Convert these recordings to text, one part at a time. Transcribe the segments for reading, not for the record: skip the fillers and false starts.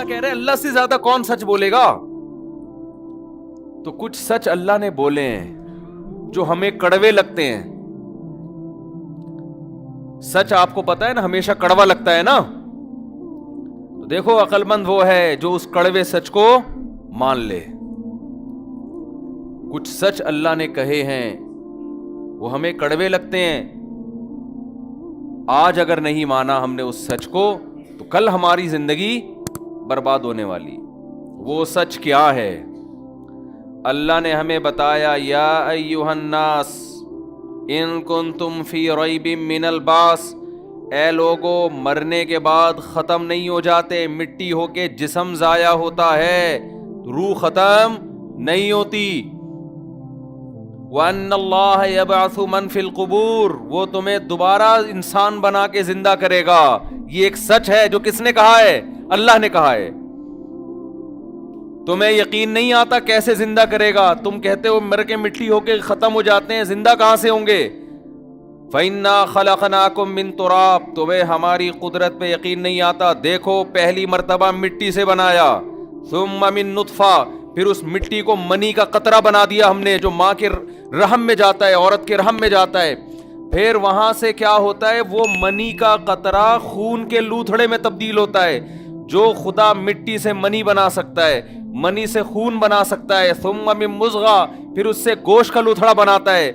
اللہ کہہ رہے ہیں اللہ سے زیادہ کون سچ بولے گا؟ تو کچھ سچ اللہ نے بولے ہیں جو ہمیں کڑوے لگتے ہیں. سچ آپ کو پتا ہے نا ہمیشہ کڑوا لگتا ہے نا. تو دیکھو عقل مند وہ ہے جو اس کڑوے سچ کو مان لے. کچھ سچ اللہ نے کہے ہیں وہ ہمیں کڑوے لگتے ہیں. آج اگر نہیں مانا ہم نے اس سچ کو تو کل ہماری زندگی برباد ہونے والی. وہ سچ کیا ہے؟ اللہ نے ہمیں بتایا یا ایھا الناس ان کنتم فی ریب من البعث، اے لوگو مرنے کے بعد ختم نہیں ہو جاتے. مٹی ہو کے جسم ضائع ہوتا ہے، روح ختم نہیں ہوتی. وَأَنَّ اللَّهَ يَبْعَثُ مَن فِي الْقُبُورِ، وہ تمہیں دوبارہ انسان بنا کے زندہ کرے گا. یہ ایک سچ ہے جو کس نے کہا ہے؟ اللہ نے کہا ہے. تمہیں یقین نہیں آتا کیسے زندہ کرے گا؟ تم کہتے ہو مر کے مٹی ہو کے ختم ہو جاتے ہیں، زندہ کہاں سے ہوں گے؟ فَإِنَّا خَلَقْنَاكُم مِّن تُرَابٍ، تمہیں ہماری قدرت پہ یقین نہیں آتا. دیکھو پہلی مرتبہ مٹی سے بنایا، ثُمَّ مِن نُطْفَةٍ، پھر اس مٹی کو منی کا قطرہ بنا دیا ہم نے جو ماں کے رحم میں جاتا ہے، عورت کے رحم میں جاتا ہے. پھر وہاں سے کیا ہوتا ہے؟ وہ منی کا قطرہ خون کے لوتھڑے میں تبدیل ہوتا ہے. جو خدا مٹی سے منی بنا سکتا ہے، منی سے خون بنا سکتا ہے. ثم من مضغہ، پھر اس سے گوشت کا لوتھڑا بناتا ہے.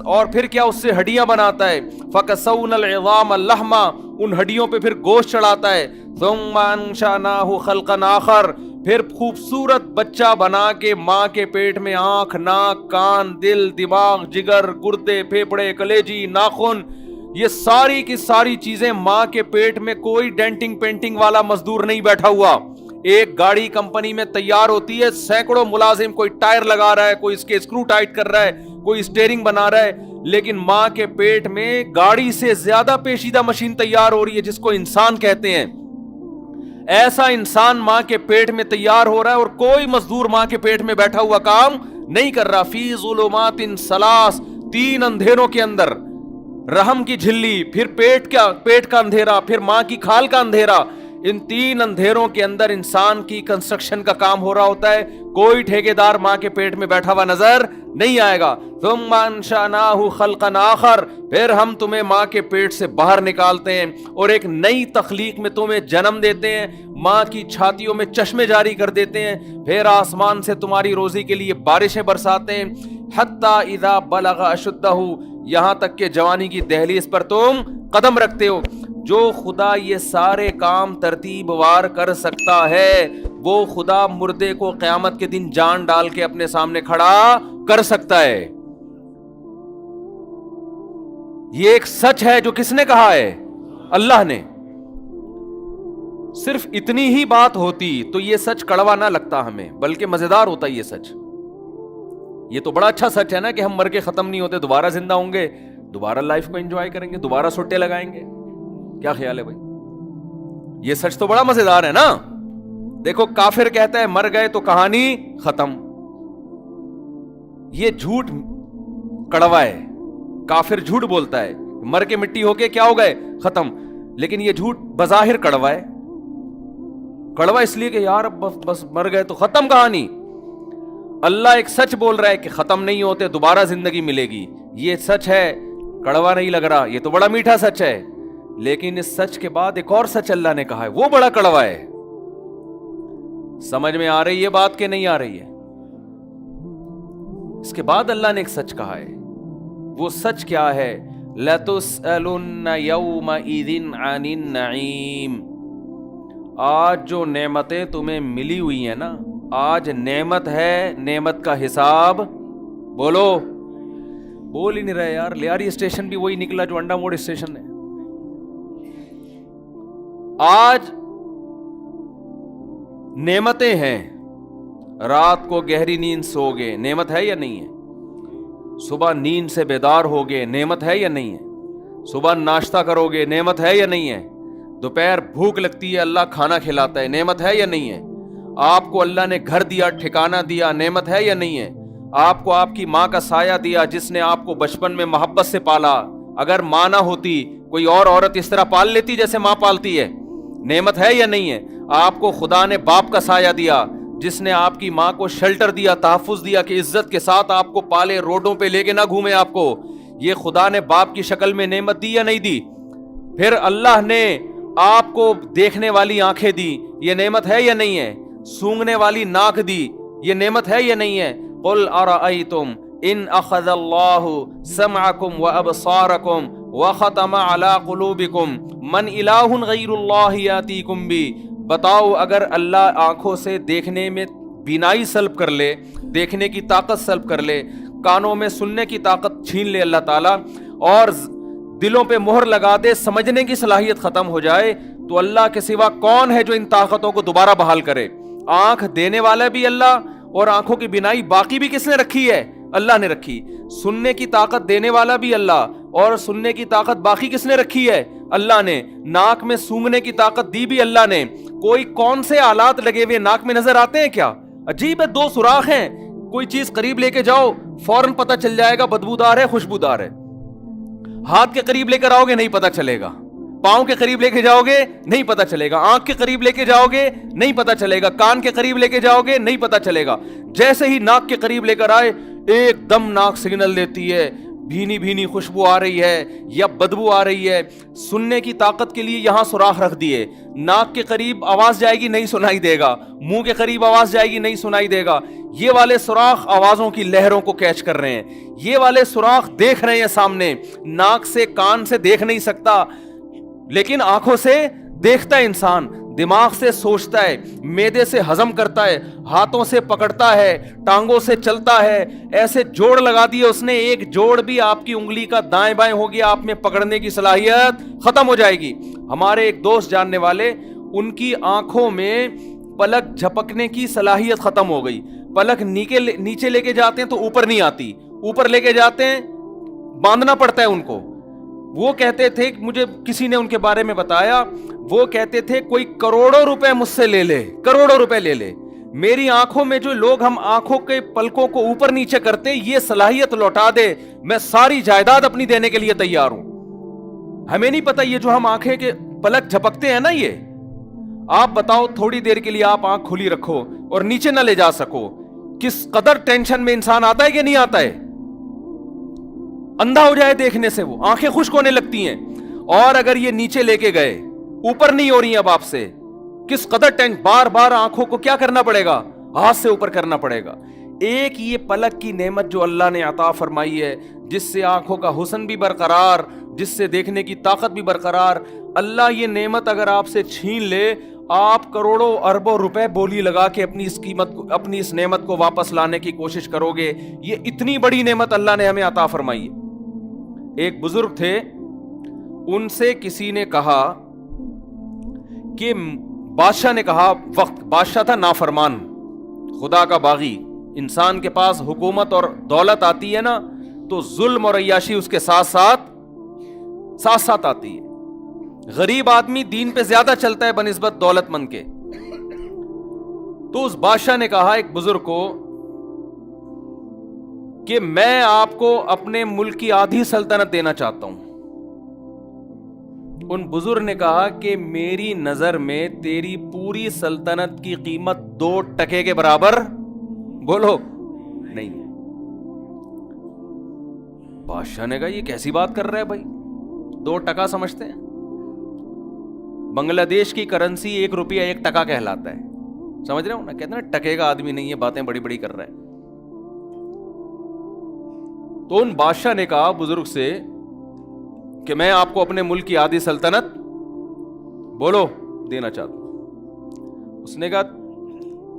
اور پھر کیا اس سے ہڈیاں بناتا ہے. فکسونا العظام لحما، ان ہڈیوں پہ پھر گوشت چڑھاتا ہے. ثم انشأناہ خلقا آخر، پھر خوبصورت بچہ بنا کے ماں کے پیٹ میں آنکھ، ناک، کان، دل، دماغ، جگر، گردے، پھیپھڑے، کلیجی، ناخن، یہ ساری کی ساری چیزیں ماں کے پیٹ میں. کوئی ڈینٹنگ پینٹنگ والا مزدور نہیں بیٹھا ہوا. ایک گاڑی کمپنی میں تیار ہوتی ہے، سینکڑوں ملازم، کوئی ٹائر لگا رہا ہے، کوئی اس کے اسکرو ٹائٹ کر رہا ہے، کوئی اسٹیئرنگ بنا رہا ہے. لیکن ماں کے پیٹ میں گاڑی سے زیادہ پیچیدہ مشین تیار ہو رہی ہے جس کو انسان کہتے ہیں. ایسا انسان ماں کے پیٹ میں تیار ہو رہا ہے اور کوئی مزدور ماں کے پیٹ میں بیٹھا ہوا کام نہیں کر رہا. فی ظلمات ثلاث، تین اندھیروں کے اندر. رحم کی جھلی، پھر پیٹ کا اندھیرا، پھر ماں کی کھال کا اندھیرا. ان تین اندھیروں کے اندر انسان کی کنسٹرکشن کا کام ہو رہا ہوتا ہے. کوئی ٹھیکیدار ماں کے پیٹ میں بیٹھا ہوا نظر نہیں آئے گا. ثم انشأناہ خلقا آخر، پھر ہم تمہیں ماں کے پیٹ سے باہر نکالتے ہیں اور ایک نئی تخلیق میں تمہیں جنم دیتے ہیں. ماں کی چھاتیوں میں چشمے جاری کر دیتے ہیں. پھر آسمان سے تمہاری روزی کے لیے بارشیں برساتے ہیں. حتی اذا بلغ اشدہ، یہاں تک کہ جوانی کی دہلیز پر تم قدم رکھتے ہو. جو خدا یہ سارے کام ترتیب وار کر سکتا ہے وہ خدا مردے کو قیامت کے دن جان ڈال کے اپنے سامنے کھڑا کر سکتا ہے. یہ ایک سچ ہے جو کس نے کہا ہے؟ اللہ نے. صرف اتنی ہی بات ہوتی تو یہ سچ کڑوا نہ لگتا ہمیں، بلکہ مزیدار ہوتا یہ سچ. یہ تو بڑا اچھا سچ ہے نا کہ ہم مر کے ختم نہیں ہوتے، دوبارہ زندہ ہوں گے، دوبارہ لائف کو انجوائے کریں گے، دوبارہ سٹے لگائیں گے. کیا خیال ہے بھائی؟ یہ سچ تو بڑا مزیدار ہے نا. دیکھو کافر کہتا ہے مر گئے تو کہانی ختم. یہ جھوٹ کڑوا ہے. کافر جھوٹ بولتا ہے مر کے مٹی ہو کے کیا ہو گئے؟ ختم. لیکن یہ جھوٹ بظاہر کڑوا ہے. کڑوا اس لیے کہ یار بس مر گئے تو ختم کہانی. اللہ ایک سچ بول رہا ہے کہ ختم نہیں ہوتے، دوبارہ زندگی ملے گی. یہ سچ ہے، کڑوا نہیں لگ رہا، یہ تو بڑا میٹھا سچ ہے. لیکن اس سچ کے بعد ایک اور سچ اللہ نے کہا ہے، وہ بڑا کڑوا ہے. سمجھ میں آ رہی ہے بات کہ نہیں آ رہی ہے؟ اس کے بعد اللہ نے ایک سچ کہا ہے. وہ سچ کیا ہے؟ لَتُسْأَلُنَّ يَوْمَئِذٍ عَنِ النَّعِيمِ. آج جو نعمتیں تمہیں ملی ہوئی ہیں نا، آج نعمت ہے، نعمت کا حساب بولو. بول ہی نہیں رہے یار. لیاری اسٹیشن بھی وہی نکلا جو انڈا موڑ اسٹیشن ہے. آج نعمتیں ہیں. رات کو گہری نیند سو گے، نعمت ہے یا نہیں ہے؟ صبح نیند سے بیدار ہوگے، نعمت ہے یا نہیں ہے؟ صبح ناشتہ کرو گے، نعمت ہے یا نہیں ہے؟ دوپہر بھوک لگتی ہے، اللہ کھانا کھلاتا ہے، نعمت ہے یا نہیں ہے؟ آپ کو اللہ نے گھر دیا، ٹھکانہ دیا، نعمت ہے یا نہیں ہے؟ آپ کو آپ کی ماں کا سایہ دیا جس نے آپ کو بچپن میں محبت سے پالا. اگر ماں نہ ہوتی کوئی اور عورت اس طرح پال لیتی جیسے ماں پالتی ہے؟ نعمت ہے یا نہیں ہے؟ آپ کو خدا نے باپ کا سایہ دیا، جس نے آپ کی ماں کو شیلٹر دیا، تحفظ دیا کہ عزت کے ساتھ آپ کو پالے، روڈوں پہ لے کے نہ گھومے آپ کو، یہ خدا نے باپ کی شکل میں نعمت دی یا نہیں دی؟ پھر اللہ نے آپ کو دیکھنے والی آنکھیں دی، یہ نعمت ہے یا نہیں ہے؟ سونگھنے والی ناک دی، یہ نعمت ہے یا نہیں ہے؟ قل ارأیتم ان اخذ اللہ سمعکم وابصارکم وختم علی قلوبکم من الہ غیر اللہ یاتیکم بی، بتاؤ اگر اللہ آنکھوں سے دیکھنے میں بینائی سلب کر لے، دیکھنے کی طاقت سلب کر لے، کانوں میں سننے کی طاقت چھین لے اللہ تعالیٰ، اور دلوں پہ مہر لگا دے، سمجھنے کی صلاحیت ختم ہو جائے، تو اللہ کے سوا کون ہے جو ان طاقتوں کو دوبارہ بحال کرے؟ آنکھ دینے والا بھی اللہ، اور آنکھوں کی بینائی باقی بھی کس نے رکھی ہے؟ اللہ نے رکھی۔ سننے کی طاقت دینے والا بھی اللہ، اور سننے کی طاقت باقی کس نے رکھی ہے؟ اللہ نے۔ ناک میں سونگھنے کی طاقت دی بھی اللہ نے۔ کوئی کون سے آلات لگے ہوئے ناک میں نظر آتے ہیں کیا؟ عجیب ہے، 2 سوراخ ہیں، کوئی چیز قریب لے کے جاؤ فوراً پتہ چل جائے گا بدبودار ہے خوشبودار ہے۔ ہاتھ کے قریب لے کر آؤ گے نہیں پتہ چلے گا، پاؤں کے قریب لے کے جاؤ گے نہیں پتہ چلے گا، آنکھ کے قریب لے کے جاؤ گے نہیں پتہ چلے گا، کان کے قریب لے کے جاؤ گے نہیں پتہ چلے گا۔ جیسے ہی ناک کے قریب لے کر آئے، ایک دم ناک سگنل دیتی ہے، بھینی بھینی خوشبو آ رہی ہے یا بدبو آ رہی ہے۔ سننے کی طاقت کے لیے یہاں سوراخ رکھ دیے، ناک کے قریب آواز جائے گی نہیں سنائی دے گا، منہ کے قریب آواز جائے گی نہیں سنائی دے گا۔ یہ والے سوراخ آوازوں کی لہروں کو کیچ کر رہے ہیں، یہ والے سوراخ دیکھ رہے ہیں سامنے۔ ناک سے کان سے دیکھ نہیں سکتا، لیکن آنکھوں سے دیکھتا ہے انسان، دماغ سے سوچتا ہے، معدے سے ہضم کرتا ہے، ہاتھوں سے پکڑتا ہے، ٹانگوں سے چلتا ہے۔ ایسے جوڑ لگا دیے اس نے، ایک جوڑ بھی آپ کی انگلی کا دائیں بائیں ہو گیا، آپ میں پکڑنے کی صلاحیت ختم ہو جائے گی۔ ہمارے ایک دوست جاننے والے، ان کی آنکھوں میں پلک جھپکنے کی صلاحیت ختم ہو گئی، پلک نیچے لے کے جاتے ہیں تو اوپر نہیں آتی، اوپر لے کے جاتے ہیں باندھنا پڑتا ہے ان کو۔ وہ کہتے تھے، مجھے کسی نے ان کے بارے میں بتایا، وہ کہتے تھے کوئی کروڑوں روپے مجھ سے لے لے، کروڑوں روپے لے لے، میری آنکھوں میں جو لوگ ہم آنکھوں کے پلکوں کو اوپر نیچے کرتے یہ صلاحیت لوٹا دے، میں ساری جائیداد اپنی دینے کے لیے تیار ہوں۔ ہمیں نہیں پتا یہ جو ہم آنکھیں کے پلک جھپکتے ہیں نا، یہ آپ بتاؤ تھوڑی دیر کے لیے آپ آنکھ کھلی رکھو اور نیچے نہ لے جا سکو، کس قدر ٹینشن میں انسان آتا ہے کہ نہیں آتا ہے؟ اندھا ہو جائے دیکھنے سے، وہ آنکھیں خشک ہونے لگتی ہیں۔ اور اگر یہ نیچے لے کے گئے، اوپر نہیں ہو رہی ہیں اب آپ سے، کس قدر بار بار آنکھوں کو کیا کرنا پڑے گا؟ ہاتھ سے اوپر کرنا پڑے گا۔ ایک یہ پلک کی نعمت جو اللہ نے عطا فرمائی ہے، جس سے آنکھوں کا حسن بھی برقرار، جس سے دیکھنے کی طاقت بھی برقرار، اللہ یہ نعمت اگر آپ سے چھین لے، آپ کروڑوں اربوں روپے بولی لگا کے اپنی اس نعمت کو واپس لانے کی کوشش کرو گے۔ یہ اتنی بڑی نعمت اللہ نے ہمیں عطا فرمائی ہے۔ ایک بزرگ تھے، ان سے کسی نے کہا کہ بادشاہ نے کہا، وقت بادشاہ تھا نافرمان، خدا کا باغی، انسان کے پاس حکومت اور دولت آتی ہے نا تو ظلم اور عیاشی اس کے ساتھ ساتھ آتی ہے۔ غریب آدمی دین پہ زیادہ چلتا ہے بنسبت دولت مند کے۔ تو اس بادشاہ نے کہا ایک بزرگ کو کہ میں آپ کو اپنے ملک کی آدھی سلطنت دینا چاہتا ہوں۔ ان بزرگ نے کہا کہ میری نظر میں تیری پوری سلطنت کی قیمت 2 ٹکے کے برابر بولو نہیں ہے۔ بادشاہ نے کہا یہ کیسی بات کر رہا ہے بھائی، 2 ٹکا سمجھتے ہیں؟ بنگلہ دیش کی کرنسی 1 روپیہ 1 ٹکا کہلاتا ہے، سمجھ رہے ہو نا؟ کہتے ہیں نا ٹکے کا آدمی نہیں ہے، باتیں بڑی بڑی کر رہا ہے۔ تو ان بادشاہ نے کہا بزرگ سے کہ میں آپ کو اپنے ملک کی آدھی سلطنت بولو دینا چاہتا ہوں۔ اس نے کہا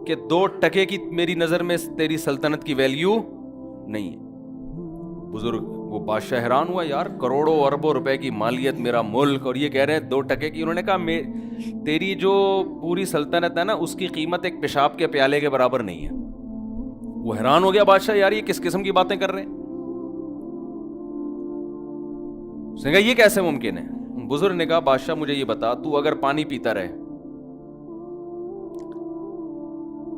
کہ 2 ٹکے کی میری نظر میں تیری سلطنت کی ویلیو نہیں ہے۔ بزرگ وہ بادشاہ حیران ہوا، یار کروڑوں اربوں روپے کی مالیت میرا ملک، اور یہ کہہ رہے ہیں 2 ٹکے کی۔ انہوں نے کہا تیری جو پوری سلطنت ہے نا اس کی قیمت ایک پیشاب کے پیالے کے برابر نہیں ہے۔ وہ حیران ہو گیا بادشاہ، یار یہ کس قسم کی باتیں کر رہے ہیں؟ اس نے کہا یہ کیسے ممکن ہے؟ بزرگ نے کہا بادشاہ مجھے یہ بتا، تو اگر پانی پیتا رہے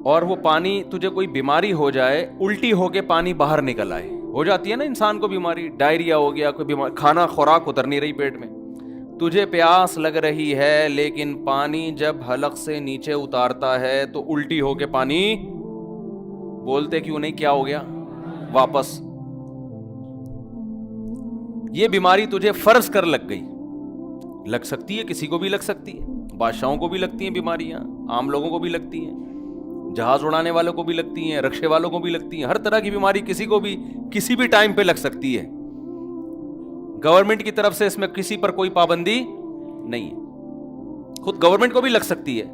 اور وہ پانی تجھے کوئی بیماری ہو جائے، الٹی ہو کے پانی باہر نکل آئے، ہو جاتی ہے نا انسان کو بیماری، ڈائریا ہو گیا، کوئی بیماری، کھانا خوراک اتر نہیں رہی پیٹ میں، تجھے پیاس لگ رہی ہے لیکن پانی جب حلق سے نیچے اتارتا ہے تو الٹی ہو کے پانی بولتے کیوں نہیں کیا ہو گیا واپس. یہ بیماری تجھے فرض کر لگ گئی. لگ سکتی ہے, کسی کو بھی لگ سکتی ہے, بادشاہوں کو بھی لگتی ہیں بیماریاں, عام لوگوں کو بھی لگتی ہیں, جہاز اڑانے والوں کو بھی لگتی ہیں, رکشے والوں کو بھی لگتی ہیں. ہر طرح کی بیماری کسی کو بھی کسی بھی ٹائم پہ لگ سکتی ہے. گورنمنٹ کی طرف سے اس میں کسی پر کوئی پابندی نہیں ہے, خود گورنمنٹ کو بھی لگ سکتی ہے.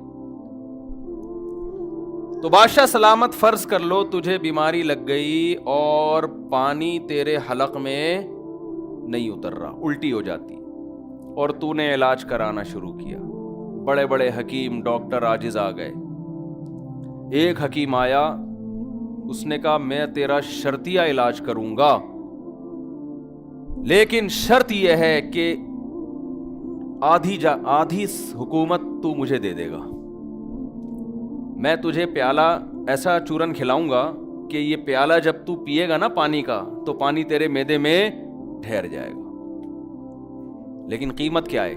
تو بادشاہ سلامت فرض کر لو تجھے بیماری لگ گئی اور پانی تیرے حلق میں نہیں اتر رہا, الٹی ہو جاتی, اور تو نے علاج کرانا شروع کیا. بڑے بڑے حکیم ڈاکٹر عاجز آ گئے. ایک حکیم آیا, اس نے کہا میں تیرا شرطیہ علاج کروں گا, لیکن شرط یہ ہے کہ آدھی حکومت تو مجھے دے دے گا. میں تجھے پیالہ ایسا چورن کھلاؤں گا کہ یہ پیالہ جب تو پیے گا نا پانی کا تو پانی تیرے معدے میں ٹھہر جائے گا, لیکن قیمت کیا ہے؟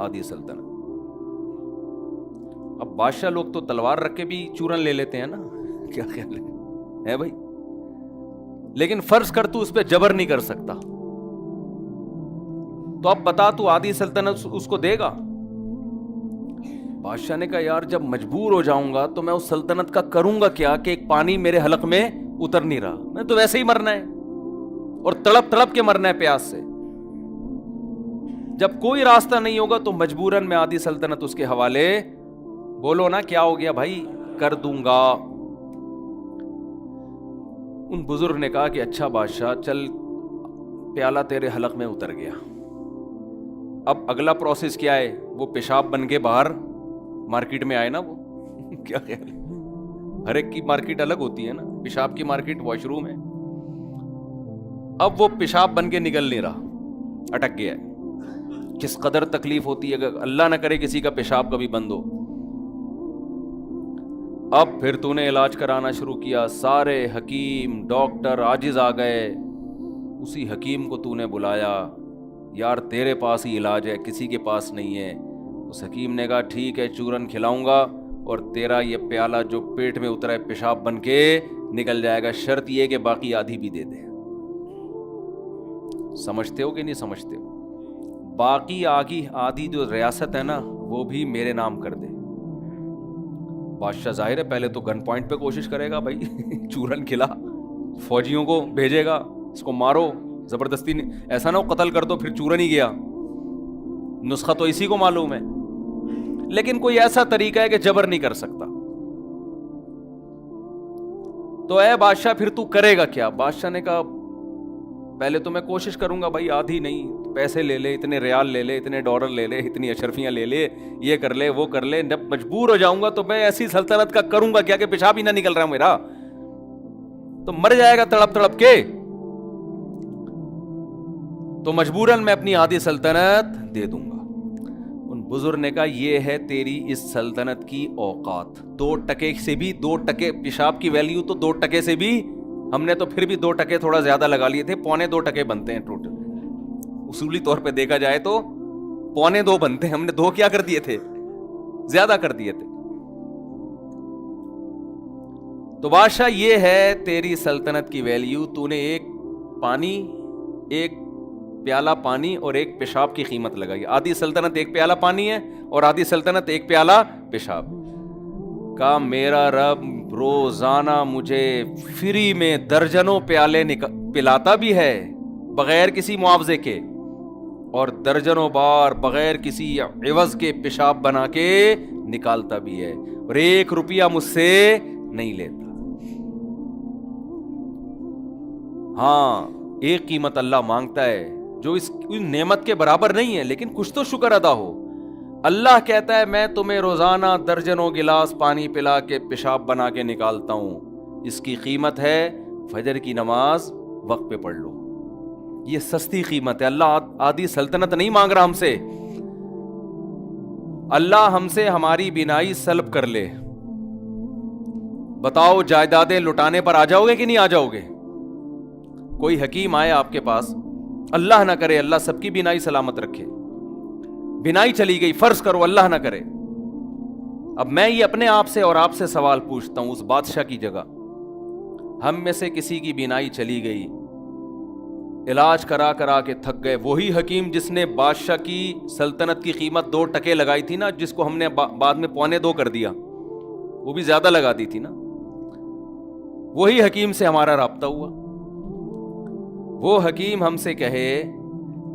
آدھی سلطنت. اب بادشاہ لوگ تو تلوار رکھ کے بھی چورن لے لیتے ہیں نا, کیا خیال ہے بھائی؟ لیکن فرض کر تو اس پہ جبر نہیں کر سکتا, تو اب بتا تو آدھی سلطنت اس کو دے گا؟ بادشاہ نے کہا یار جب مجبور ہو جاؤں گا تو میں اس سلطنت کا کروں گا کیا کہ ایک پانی میرے حلق میں اتر نہیں رہا, میں تو ویسے ہی مرنا ہے اور تڑپ تڑپ کے مرنا ہے پیاس سے. جب کوئی راستہ نہیں ہوگا تو مجبوراً میں آدھی سلطنت اس کے حوالے, بولو نا کیا ہو گیا بھائی, کر دوں گا. ان بزرگ نے کہا کہ اچھا بادشاہ چل پیالہ تیرے حلق میں اتر گیا, اب اگلا پروسیس کیا ہے؟ وہ پیشاب بن کے باہر مارکیٹ میں آئے نا, وہ کیا خیال ہے؟ ہر ایک کی مارکیٹ الگ ہوتی ہے نا, پیشاب کی مارکیٹ واش روم ہے. اب وہ پیشاب بن کے نکل نہیں رہا, اٹک گیا ہے. کس قدر تکلیف ہوتی ہے اگر اللہ نہ کرے کسی کا پیشاب کبھی بند ہو. اب پھر تو نے علاج کرانا شروع کیا, سارے حکیم ڈاکٹر عاجز آ گئے. اسی حکیم کو تو نے بلایا, یار تیرے پاس ہی علاج ہے, کسی کے پاس نہیں ہے. اس حکیم نے کہا ٹھیک ہے چورن کھلاؤں گا اور تیرا یہ پیالہ جو پیٹ میں اترا ہے پیشاب بن کے نکل جائے گا, شرط یہ کہ باقی آدھی بھی دے دے. سمجھتے ہو کہ نہیں سمجھتے ہو؟ باقی آدھی جو ریاست ہے نا وہ بھی میرے نام کر دے. بادشاہ ظاہر ہے پہلے تو گن پوائنٹ پہ کوشش کرے گا بھائی چورن کھلا, فوجیوں کو بھیجے گا, اس کو مارو زبردستی, ایسا نہ ہو قتل کر دو پھر چورن ہی گیا. نسخہ تو اسی کو معلوم ہے, لیکن کوئی ایسا طریقہ ہے کہ جبر نہیں کر سکتا. تو اے بادشاہ پھر تو کرے گا کیا؟ بادشاہ نے کہا پہلے تو میں کوشش کروں گا بھائی, آدھی نہیں, پیسے لے لے, اتنے ریال لے لے, اتنے ڈالر لے لے, اتنی اشرفیاں لے لے, یہ کر لے وہ کر لے. جب مجبور ہو جاؤں گا تو میں ایسی سلطنت کا کروں گا کیا کہ پیشاب ہی نہ نکل رہا میرا, تو مر جائے گا تڑپ تڑپ کے. تو مجبوراً میں اپنی آدھی سلطنت دے دوں گا. ان بزرگ نے کہا یہ ہے تیری اس سلطنت کی اوقات. 2% سے بھی 2% پیشاب کی ویلیو تو 2% سے بھی, ہم نے تو پھر بھی 2% تھوڑا زیادہ لگا لیے تھے, 2.25% بنتے ہیں ٹوٹل. اصولی طور پہ دیکھا جائے تو 2.25 بنتے ہیں, ہم نے 2 کیا کر دیے تھے, زیادہ کر دیے تھے. تو بادشاہ یہ ہے تیری سلطنت کی ویلیو. تو نے ایک پیالہ پانی اور ایک پیشاب کی قیمت لگائی. آدھی سلطنت ایک پیالہ پانی ہے اور آدھی سلطنت ایک پیالہ پیشاب کا. میرا رب روزانہ مجھے فری میں درجنوں پیالے پلاتا بھی ہے بغیر کسی معاوضے کے, اور درجنوں بار بغیر کسی عوض کے پیشاب بنا کے نکالتا بھی ہے, اور 1 روپیہ مجھ سے نہیں لیتا. ہاں ایک قیمت اللہ مانگتا ہے جو اس نعمت کے برابر نہیں ہے, لیکن کچھ تو شکر ادا ہو. اللہ کہتا ہے میں تمہیں روزانہ درجنوں گلاس پانی پلا کے پیشاب بنا کے نکالتا ہوں, اس کی قیمت ہے فجر کی نماز وقت پہ پڑھ لو. یہ سستی قیمت ہے. اللہ آدھی سلطنت نہیں مانگ رہا ہم سے. اللہ ہم سے ہماری بینائی سلب کر لے. بتاؤ جائیدادیں لٹانے پر آ جاؤ گے کہ نہیں آ جاؤ گے؟ کوئی حکیم آئے آپ کے پاس, اللہ نہ کرے اللہ سب کی بینائی سلامت رکھے. بینائی چلی گئی، فرض کرو اللہ نہ کرے. اب میں یہ اپنے آپ سے اور آپ سے سوال پوچھتا ہوں، اس بادشاہ کی جگہ ہم میں سے کسی کی بینائی چلی گئی، علاج کرا کرا کے تھک گئے. وہی حکیم جس نے بادشاہ کی سلطنت کی قیمت 2 ٹکے لگائی تھی نا، جس کو ہم نے بعد میں 1.25 کر دیا، وہ بھی زیادہ لگا دی تھی نا، وہی حکیم سے ہمارا رابطہ ہوا. وہ حکیم ہم سے کہے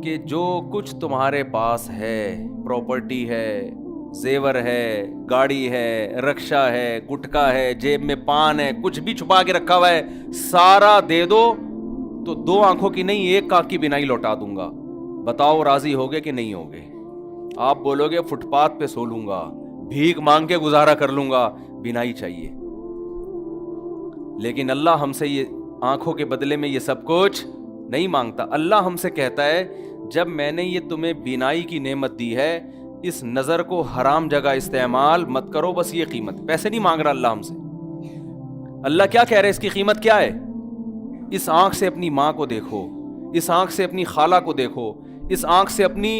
کہ جو کچھ تمہارے پاس ہے، پراپرٹی ہے، زیور ہے، گاڑی ہے، رکشہ ہے، گٹکا ہے، جیب میں پان ہے، کچھ بھی چھپا کے رکھا ہوا ہے، سارا دے دو تو 2 آنکھوں کی نہیں 1 آنکھ کی بینائی لوٹا دوں گا. بتاؤ راضی ہوگے کہ نہیں ہوگے؟ آپ بولو گے فٹ پاتھ پہ سو لوں گا، بھیک مانگ کے گزارا کر لوں گا، بینائی چاہیے. لیکن اللہ ہم سے یہ آنکھوں کے بدلے میں یہ سب کچھ نہیں مانگتا. اللہ ہم سے کہتا ہے جب میں نے یہ تمہیں بینائی کی نعمت دی ہے، اس نظر کو حرام جگہ استعمال مت کرو، بس یہ قیمت. پیسے نہیں مانگ رہا اللہ ہم سے. اللہ کیا کہہ رہے ہیں، اس کی قیمت کیا ہے؟ اس آنکھ سے اپنی ماں کو دیکھو، اس آنکھ سے اپنی خالہ کو دیکھو، اس آنکھ سے اپنی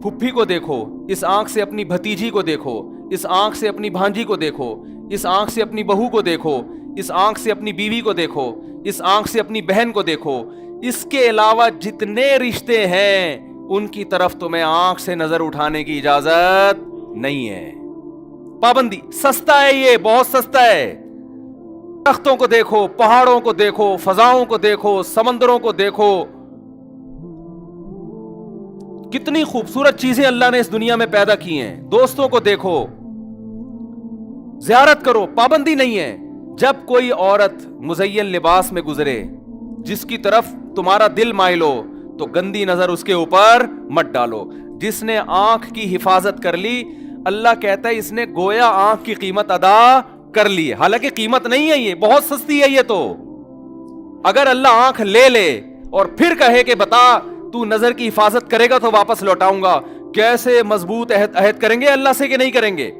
پھپھی کو دیکھو، اس آنکھ سے اپنی بھتیجی کو دیکھو، اس آنکھ سے اپنی بھانجی کو دیکھو، اس آنکھ سے اپنی بہو کو دیکھو، اس آنکھ سے اپنی بیوی کو دیکھو، اس آنکھ سے اپنی بہن کو دیکھو. اس کے علاوہ جتنے رشتے ہیں ان کی طرف تمہیں آنکھ سے نظر اٹھانے کی اجازت نہیں ہے. پابندی. سستا ہے، یہ بہت سستا ہے. درختوں کو دیکھو، پہاڑوں کو دیکھو، فضاؤں کو دیکھو، سمندروں کو دیکھو، کتنی خوبصورت چیزیں اللہ نے اس دنیا میں پیدا کی ہیں. دوستوں کو دیکھو، زیارت کرو، پابندی نہیں ہے. جب کوئی عورت مزین لباس میں گزرے جس کی طرف تمہارا دل مائل ہو تو گندی نظر اس کے اوپر مت ڈالو. جس نے آنکھ کی حفاظت کر لی، اللہ کہتا ہے اس نے گویا آنکھ کی قیمت ادا کر لی ہے. حالانکہ قیمت نہیں ہے، یہ بہت سستی ہے. یہ تو اگر اللہ آنکھ لے لے اور پھر کہے کہ بتا تو نظر کی حفاظت کرے گا تو واپس لوٹاؤں گا، کیسے مضبوط عہد کریں گے اللہ سے کہ نہیں کریں گے؟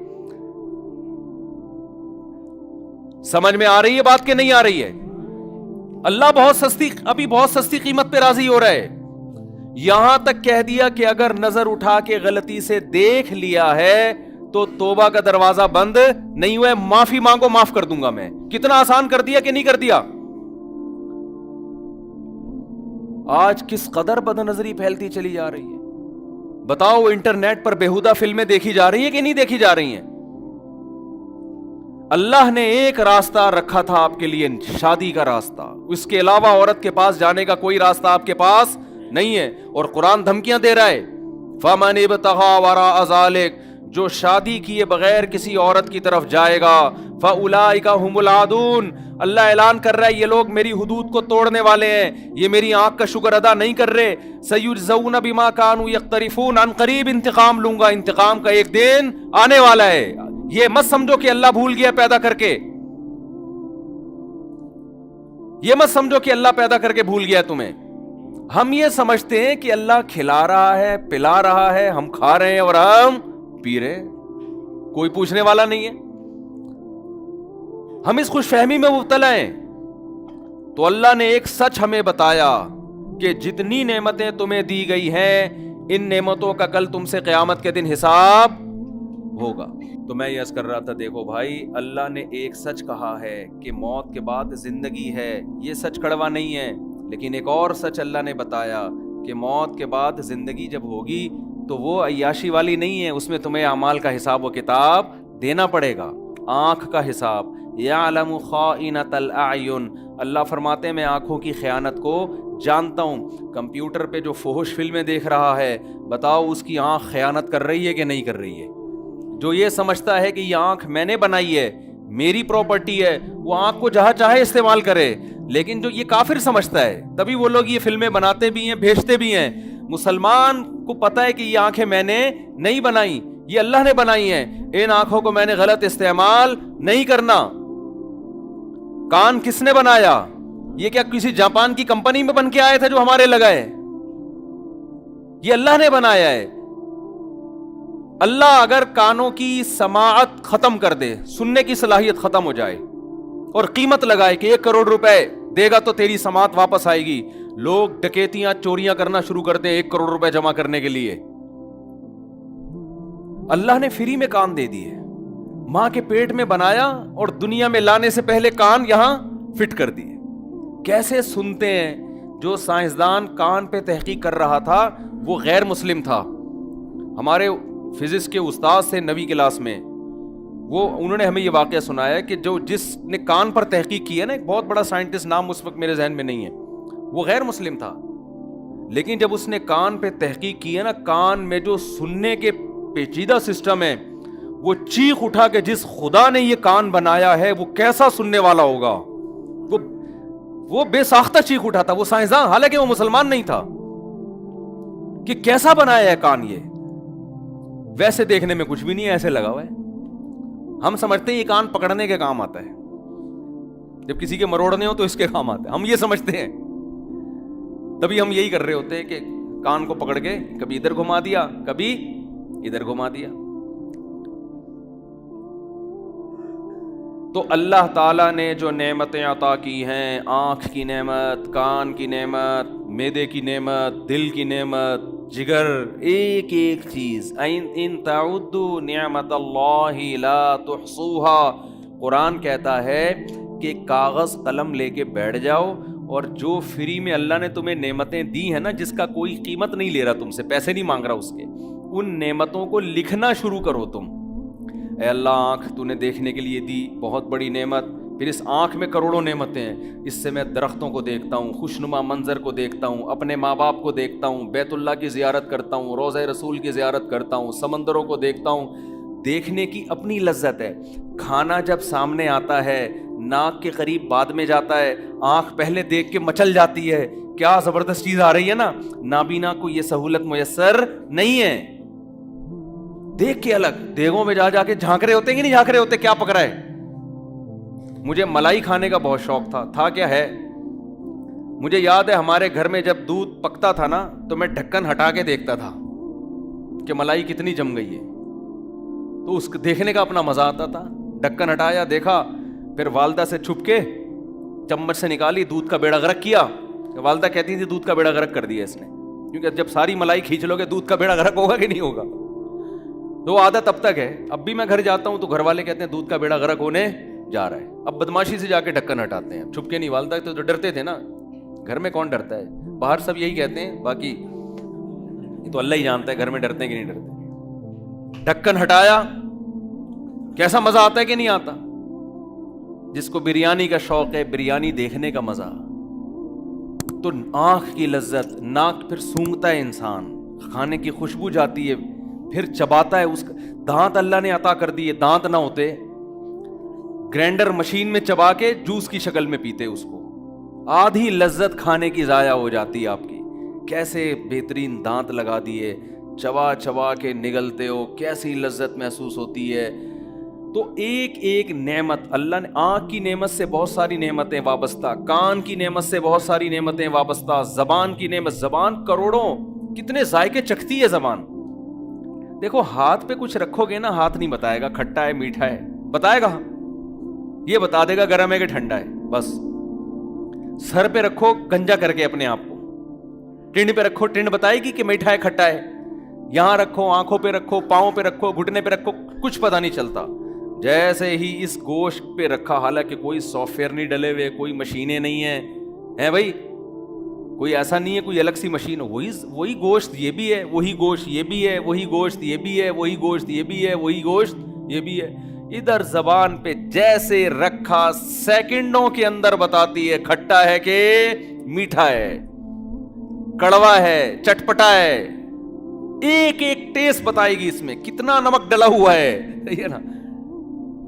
سمجھ میں آ رہی ہے بات کہ نہیں آ رہی ہے؟ اللہ بہت سستی قیمت پہ راضی ہو رہا ہے. یہاں تک کہہ دیا کہ اگر نظر اٹھا کے غلطی سے دیکھ لیا ہے تو توبہ کا دروازہ بند نہیں ہوا ہے، معافی مانگو، معاف کر دوں گا میں. کتنا آسان کر دیا کہ نہیں کر دیا؟ آج کس قدر بد نظری پھیلتی چلی جا رہی ہے. بتاؤ انٹرنیٹ پر بےہودہ فلمیں دیکھی جا رہی ہیں کہ نہیں دیکھی جا رہی ہیں؟ اللہ نے ایک راستہ رکھا تھا آپ کے لیے، شادی کا راستہ. اس کے علاوہ عورت کے پاس جانے کا کوئی راستہ آپ کے پاس نہیں ہے. اور قرآن دھمکیاں دے رہا ہے، فَمَنِ ابْتَغَىٰ وَرَاءَ ذَلِكَ، جو شادی کیے بغیر کسی عورت کی طرف جائے گا، فَأُولَٰئِكَ هُمُ الْعَادُونَ، اللہ اعلان کر رہا ہے یہ لوگ میری حدود کو توڑنے والے ہیں، یہ میری آنکھ کا شکر ادا نہیں کر رہے. سَيُجْزَوْنَ بِمَا كَانُوا يَقْتَرِفُونَ، عن قریب انتقام لوں گا، انتقام کا ایک دن آنے والا ہے. یہ مت سمجھو کہ اللہ بھول گیا پیدا کر کے، یہ مت سمجھو کہ اللہ پیدا کر کے بھول گیا تمہیں. ہم یہ سمجھتے ہیں کہ اللہ کھلا رہا ہے، پلا رہا ہے، ہم کھا رہے ہیں اور ہم پی رہے ہیں، کوئی پوچھنے والا نہیں ہے. ہم اس خوش فہمی میں مبتلا ہیں. تو اللہ نے ایک سچ ہمیں بتایا کہ جتنی نعمتیں تمہیں دی گئی ہیں ان نعمتوں کا کل تم سے قیامت کے دن حساب ہوگا. تو میں یہ عرض کر رہا تھا، دیکھو بھائی، اللہ نے ایک سچ کہا ہے کہ موت کے بعد زندگی ہے، یہ سچ کڑوا نہیں ہے. لیکن ایک اور سچ اللہ نے بتایا کہ موت کے بعد زندگی جب ہوگی تو وہ عیاشی والی نہیں ہے، اس میں تمہیں اعمال کا حساب و کتاب دینا پڑے گا، آنکھ کا حساب. یعلم خائنۃ الاعین، اللہ فرماتے ہیں میں آنکھوں کی خیانت کو جانتا ہوں. کمپیوٹر پہ جو فحش فلمیں دیکھ رہا ہے، بتاؤ اس کی آنکھ خیانت کر رہی ہے کہ نہیں کر رہی ہے؟ جو یہ سمجھتا ہے کہ یہ آنکھ میں نے بنائی ہے، میری پراپرٹی ہے، وہ آنکھ کو جہاں چاہے استعمال کرے. لیکن جو یہ کافر سمجھتا ہے، تبھی وہ لوگ یہ فلمیں بناتے بھی ہیں، بھیجتے بھی ہیں. مسلمان کو پتا ہے کہ یہ آنکھیں میں نے نہیں بنائی، یہ اللہ نے بنائی ہیں، ان آنکھوں کو میں نے غلط استعمال نہیں کرنا. کان کس نے بنایا؟ یہ کیا کسی جاپان کی کمپنی میں بن کے آئے تھے جو ہمارے لگائے؟ یہ اللہ نے بنایا ہے. اللہ اگر کانوں کی سماعت ختم کر دے، سننے کی صلاحیت ختم ہو جائے اور قیمت لگائے کہ 1 کروڑ روپے دے گا تو تیری سماعت واپس آئے گی، لوگ ڈکیتیاں چوریاں کرنا شروع کرتے ہیں 1 کروڑ روپے جمع کرنے کے لیے. اللہ نے فری میں کان دے دیے, ماں کے پیٹ میں بنایا اور دنیا میں لانے سے پہلے کان یہاں فٹ کر دیے. کیسے سنتے ہیں. جو سائنسدان کان پہ تحقیق کر رہا تھا وہ غیر مسلم تھا. ہمارے فزکس کے استاد سے 9ویں کلاس میں, انہوں نے ہمیں یہ واقعہ سنایا کہ جس نے کان پر تحقیق کی ہے نا, ایک بہت بڑا سائنٹسٹ, نام اس وقت میرے ذہن میں نہیں ہے, وہ غیر مسلم تھا. لیکن جب اس نے کان پہ تحقیق کی ہے نا, کان میں جو سننے کے پیچیدہ سسٹم ہے, وہ چیخ اٹھا کہ جس خدا نے یہ کان بنایا ہے وہ کیسا سننے والا ہوگا. وہ بے ساختہ چیخ اٹھا تھا, وہ سائنسدان, حالانکہ وہ مسلمان نہیں تھا, کہ کیسا بنایا ہے کان یہ. ویسے دیکھنے میں کچھ بھی نہیں ہے, ایسے لگا ہوا ہے. ہم سمجھتے ہیں یہ کان پکڑنے کے کام آتا ہے, جب کسی کے مروڑنے ہو تو اس کے کام آتا ہے, ہم یہ سمجھتے ہیں. تبھی ہم یہی کر رہے ہوتے ہیں کہ کان کو پکڑ کے کبھی ادھر گھما دیا, کبھی ادھر گھما دیا. تو اللہ تعالیٰ نے جو نعمتیں عطا کی ہیں, آنکھ کی نعمت, کان کی نعمت, معدے کی نعمت, دل کی نعمت, جگر, ایک ایک چیز, ان تعدوا نعمت اللہ لا تحصوها. قرآن کہتا ہے کہ کاغذ قلم لے کے بیٹھ جاؤ, اور جو فری میں اللہ نے تمہیں نعمتیں دی ہیں نا, جس کا کوئی قیمت نہیں لے رہا تم سے, پیسے نہیں مانگ رہا اس کے, ان نعمتوں کو لکھنا شروع کرو تم. اے اللہ, آنکھ تو نے دیکھنے کے لیے دی, بہت بڑی نعمت. پھر اس آنکھ میں کروڑوں نعمتیں ہیں, اس سے میں درختوں کو دیکھتا ہوں, خوشنما منظر کو دیکھتا ہوں, اپنے ماں باپ کو دیکھتا ہوں, بیت اللہ کی زیارت کرتا ہوں, روضہ رسول کی زیارت کرتا ہوں, سمندروں کو دیکھتا ہوں. دیکھنے کی اپنی لذت ہے. کھانا جب سامنے آتا ہے, ناک کے قریب بعد میں جاتا ہے, آنکھ پہلے دیکھ کے مچل جاتی ہے, کیا زبردست چیز آ رہی ہے نا. نابینا کو یہ سہولت میسر نہیں ہے. دیکھ کے الگ, دیگوں میں جا کے جھانک رہے ہوتے ہیں کہ نہیں جھانک رہے ہوتے, کیا پک رہا ہے. مجھے ملائی کھانے کا بہت شوق تھا کیا ہے. مجھے یاد ہے ہمارے گھر میں جب دودھ پکتا تھا نا, تو میں ڈھکن ہٹا کے دیکھتا تھا کہ ملائی کتنی جم گئی ہے. تو اس کو دیکھنے کا اپنا مزہ آتا تھا. ڈھکن ہٹایا, دیکھا, پھر والدہ سے چھپ کے چمچ سے نکالی, دودھ کا بیڑا غرق کیا. والدہ کہتی تھی دودھ کا بیڑا غرق کر دیا اس نے, کیونکہ جب ساری ملائی کھینچ لو گے دودھ کا بیڑا غرق ہوگا کہ نہیں ہوگا. تو عادت اب تک ہے. اب بھی میں گھر جاتا ہوں تو گھر والے کہتے ہیں دودھ کا بیڑا غرق ہونے جا رہا ہے. اب بدماشی سے جا کے ڈھکن ہٹاتے ہیں, چھپ کے نہیں. والدہ تو ڈرتے تھے نا, گھر میں کون ڈرتا ہے, باہر سب یہی کہتے ہیں, باقی یہ تو اللہ ہی جانتا ہے گھر میں ڈرتے ہیں کہ نہیں ڈرتے. ڈھکن ہٹایا, کیسا مزہ آتا ہے کہ نہیں آتا. جس کو بریانی کا شوق ہے, بریانی دیکھنے کا مزہ, تو آنکھ کی لذت, ناک پھر سونگتا ہے انسان, کھانے کی خوشبو جاتی ہے, پھر چباتا ہے. اس کا دانت اللہ نے عطا کر دیے, دانت نہ ہوتے گرینڈر مشین میں چبا کے جوس کی شکل میں پیتے اس کو. آدھی لذت کھانے کی ضائع ہو جاتی ہے آپ کی. کیسے بہترین دانت لگا دیے, چبا چبا کے نگلتے ہو, کیسی لذت محسوس ہوتی ہے. تو ایک ایک نعمت اللہ نے, آنکھ کی نعمت سے بہت ساری نعمتیں وابستہ, کان کی نعمت سے بہت ساری نعمتیں وابستہ, زبان کی نعمت, زبان کروڑوں, کتنے ذائقے چکھتی ہے زبان. دیکھو ہاتھ پہ کچھ رکھو گے نا, ہاتھ نہیں بتائے گا کھٹا ہے میٹھا ہے, بتائے گا, یہ بتا دے گا گرم ہے کہ ٹھنڈا ہے بس. سر پہ رکھو گنجا کر کے اپنے آپ کو, ٹنڈ پہ رکھو, ٹنڈ بتائے گی کہ میٹھا ہے کھٹا ہے. یہاں رکھو, آنکھوں پہ رکھو, پاؤں پہ رکھو, گھٹنے پہ رکھو, کچھ پتہ نہیں چلتا. جیسے ہی اس گوشت پہ رکھا, حالانکہ کوئی سافٹ ویئر نہیں ڈلے ہوئے, کوئی مشینیں نہیں ہیں بھائی, کوئی ایسا نہیں ہے کوئی الگ سی مشین ہو, وہی گوشت یہ بھی ہے, وہی گوشت یہ بھی ہے, وہی گوشت یہ بھی ہے, وہی گوشت یہ بھی ہے, وہی گوشت یہ بھی ہے. ادھر زبان پہ جیسے رکھا, سیکنڈوں کے اندر بتاتی ہے کھٹا ہے کہ میٹھا ہے, کڑوا ہے, چٹپٹا ہے. ایک ایک ٹیسٹ بتائے گی اس میں کتنا نمک ڈلا ہوا ہے, یہ نا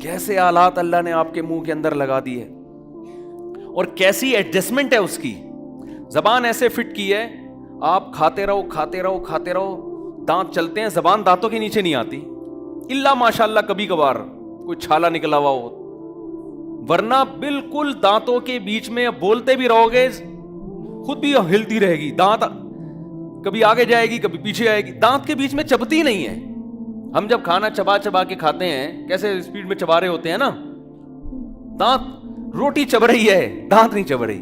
کیسے آلات اللہ نے آپ کے منہ کے اندر لگا دی ہے, اور کیسی ایڈجسٹمنٹ ہے اس کی. زبان ایسے فٹ کی ہے, آپ کھاتے رہو کھاتے رہو کھاتے رہو, دانت چلتے ہیں, زبان دانتوں کے نیچے نہیں آتی, الا ماشاء اللہ کبھی کبھار کوئی چھالا نکلا ہوا ہو, ورنہ بالکل دانتوں کے بیچ میں بولتے بھی رہو گے خود بھی ہلتی رہے گی. دانت کبھی آگے جائے گی کبھی پیچھے آئے گی, دانت کے بیچ میں چبتی نہیں ہے. ہم جب کھانا چبا چبا کے کھاتے ہیں کیسے اسپیڈ میں چبا رہے ہوتے ہیں نا, دانت, روٹی چب رہی ہے, دانت نہیں چب رہی.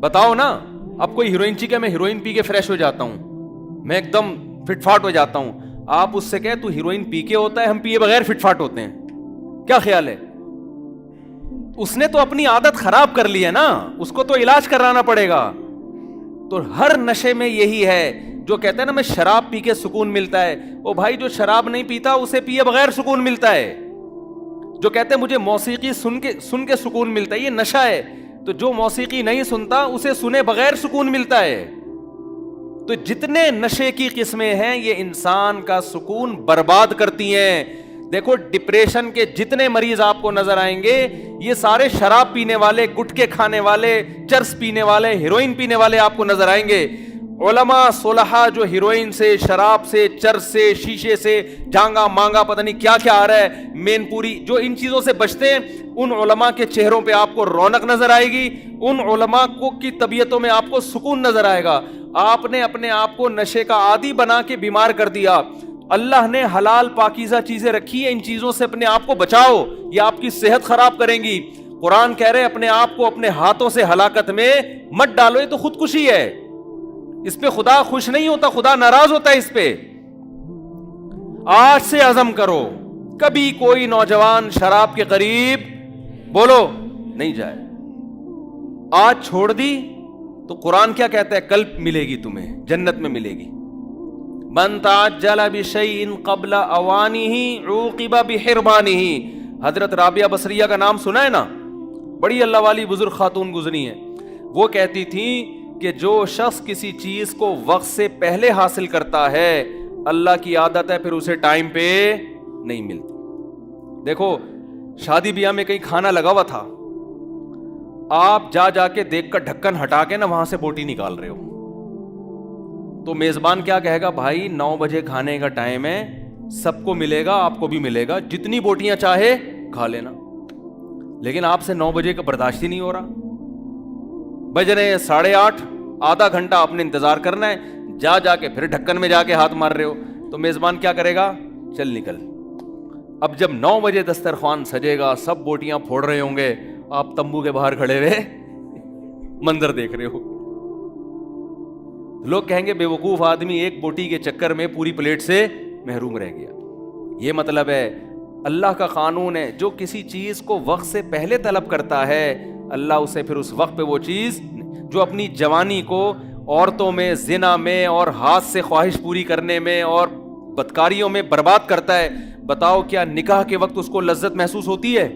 بتاؤ نا, اب کوئی ہیروئن چی کہ میں ہیروئن پی کے فریش ہو جاتا ہوں, میں ایک دم فٹ فاٹ ہو جاتا ہوں, آپ اس سے کہے تو ہیروئن پی کے ہوتا ہے, ہم پیے بغیر فٹ فاٹ ہوتے ہیں, کیا خیال ہے؟ اس نے تو اپنی عادت خراب کر لی ہے نا, اس کو تو علاج کرانا پڑے گا. تو ہر نشے میں یہی ہے, جو کہتا ہے نا میں شراب پی کے سکون ملتا ہے, او بھائی جو شراب نہیں پیتا اسے پیے بغیر سکون ملتا ہے. جو کہتے ہیں مجھے موسیقی سن کے سکون ملتا ہے, یہ نشہ ہے. تو جو موسیقی نہیں سنتا اسے سنے بغیر سکون ملتا ہے. تو جتنے نشے کی قسمیں ہیں یہ انسان کا سکون برباد کرتی ہیں. دیکھو ڈپریشن کے جتنے مریض آپ کو نظر آئیں گے یہ سارے شراب پینے والے, گٹکے کھانے والے, چرس پینے والے, ہیروئن پینے والے آپ کو نظر آئیں گے. علماء صلحاء جو ہیروئن سے, شراب سے, چرس سے, شیشے سے, جانگا مانگا پتہ نہیں کیا کیا آ رہا ہے, مین پوری, جو ان چیزوں سے بچتے ہیں ان علماء کے چہروں پہ آپ کو رونق نظر آئے گی, ان علماء کو کی طبیعتوں میں آپ کو سکون نظر آئے گا. آپ نے اپنے آپ کو نشے کا عادی بنا کے بیمار کر دیا. اللہ نے حلال پاکیزہ چیزیں رکھی ہیں, ان چیزوں سے اپنے آپ کو بچاؤ, یہ آپ کی صحت خراب کریں گی. قرآن کہہ رہے اپنے آپ کو اپنے ہاتھوں سے ہلاکت میں مت ڈالو, یہ تو خودکشی ہے, اس پہ خدا خوش نہیں ہوتا, خدا ناراض ہوتا ہے اس پہ. آج سے عزم کرو کبھی کوئی نوجوان شراب کے قریب بولو نہیں جائے. آج چھوڑ دی تو قرآن کیا کہتا ہے, کل ملے گی تمہیں, جنت میں ملے گی. من تعجل بشیء قبل اوانہ عوقب بحرمانہ. حضرت رابعہ بصریہ کا نام سنا ہے نا, بڑی اللہ والی بزرگ خاتون گزری ہیں. وہ کہتی تھی کہ جو شخص کسی چیز کو وقت سے پہلے حاصل کرتا ہے اللہ کی عادت ہے پھر اسے ٹائم پہ نہیں ملتی. دیکھو شادی بیاہ میں کہیں کھانا لگا ہوا تھا, آپ جا کے دیکھ کر ڈھکن ہٹا کے نا وہاں سے بوٹی نکال رہے ہو, تو میزبان کیا کہے گا, بھائی 9 بجے کھانے کا ٹائم ہے, سب کو ملے گا, آپ کو بھی ملے گا, جتنی بوٹیاں چاہے کھا لینا. لیکن آپ سے 9 بجے کا برداشت ہی نہیں ہو رہا, بج رہے 8:30, آدھا گھنٹہ آپ نے انتظار کرنا ہے, جا کے پھر ڈھکن میں جا کے ہاتھ مار رہے ہو, تو میزبان کیا کرے گا, چل نکل. اب جب 9 بجے دسترخوان سجے گا, سب بوٹیاں پھوڑ رہے ہوں گے, آپ تمبو کے باہر کھڑے ہوئے منظر دیکھ رہے ہو. لوگ کہیں گے بے وقوف آدمی ایک بوٹی کے چکر میں پوری پلیٹ سے محروم رہ گیا. یہ مطلب ہے اللہ کا قانون ہے, جو کسی چیز کو وقت سے پہلے طلب کرتا ہے اللہ اسے پھر اس وقت پہ وہ چیز, جو اپنی جوانی کو عورتوں میں, زنا میں اور ہاتھ سے خواہش پوری کرنے میں اور بدکاریوں میں برباد کرتا ہے, بتاؤ کیا نکاح کے وقت اس کو لذت محسوس ہوتی ہے؟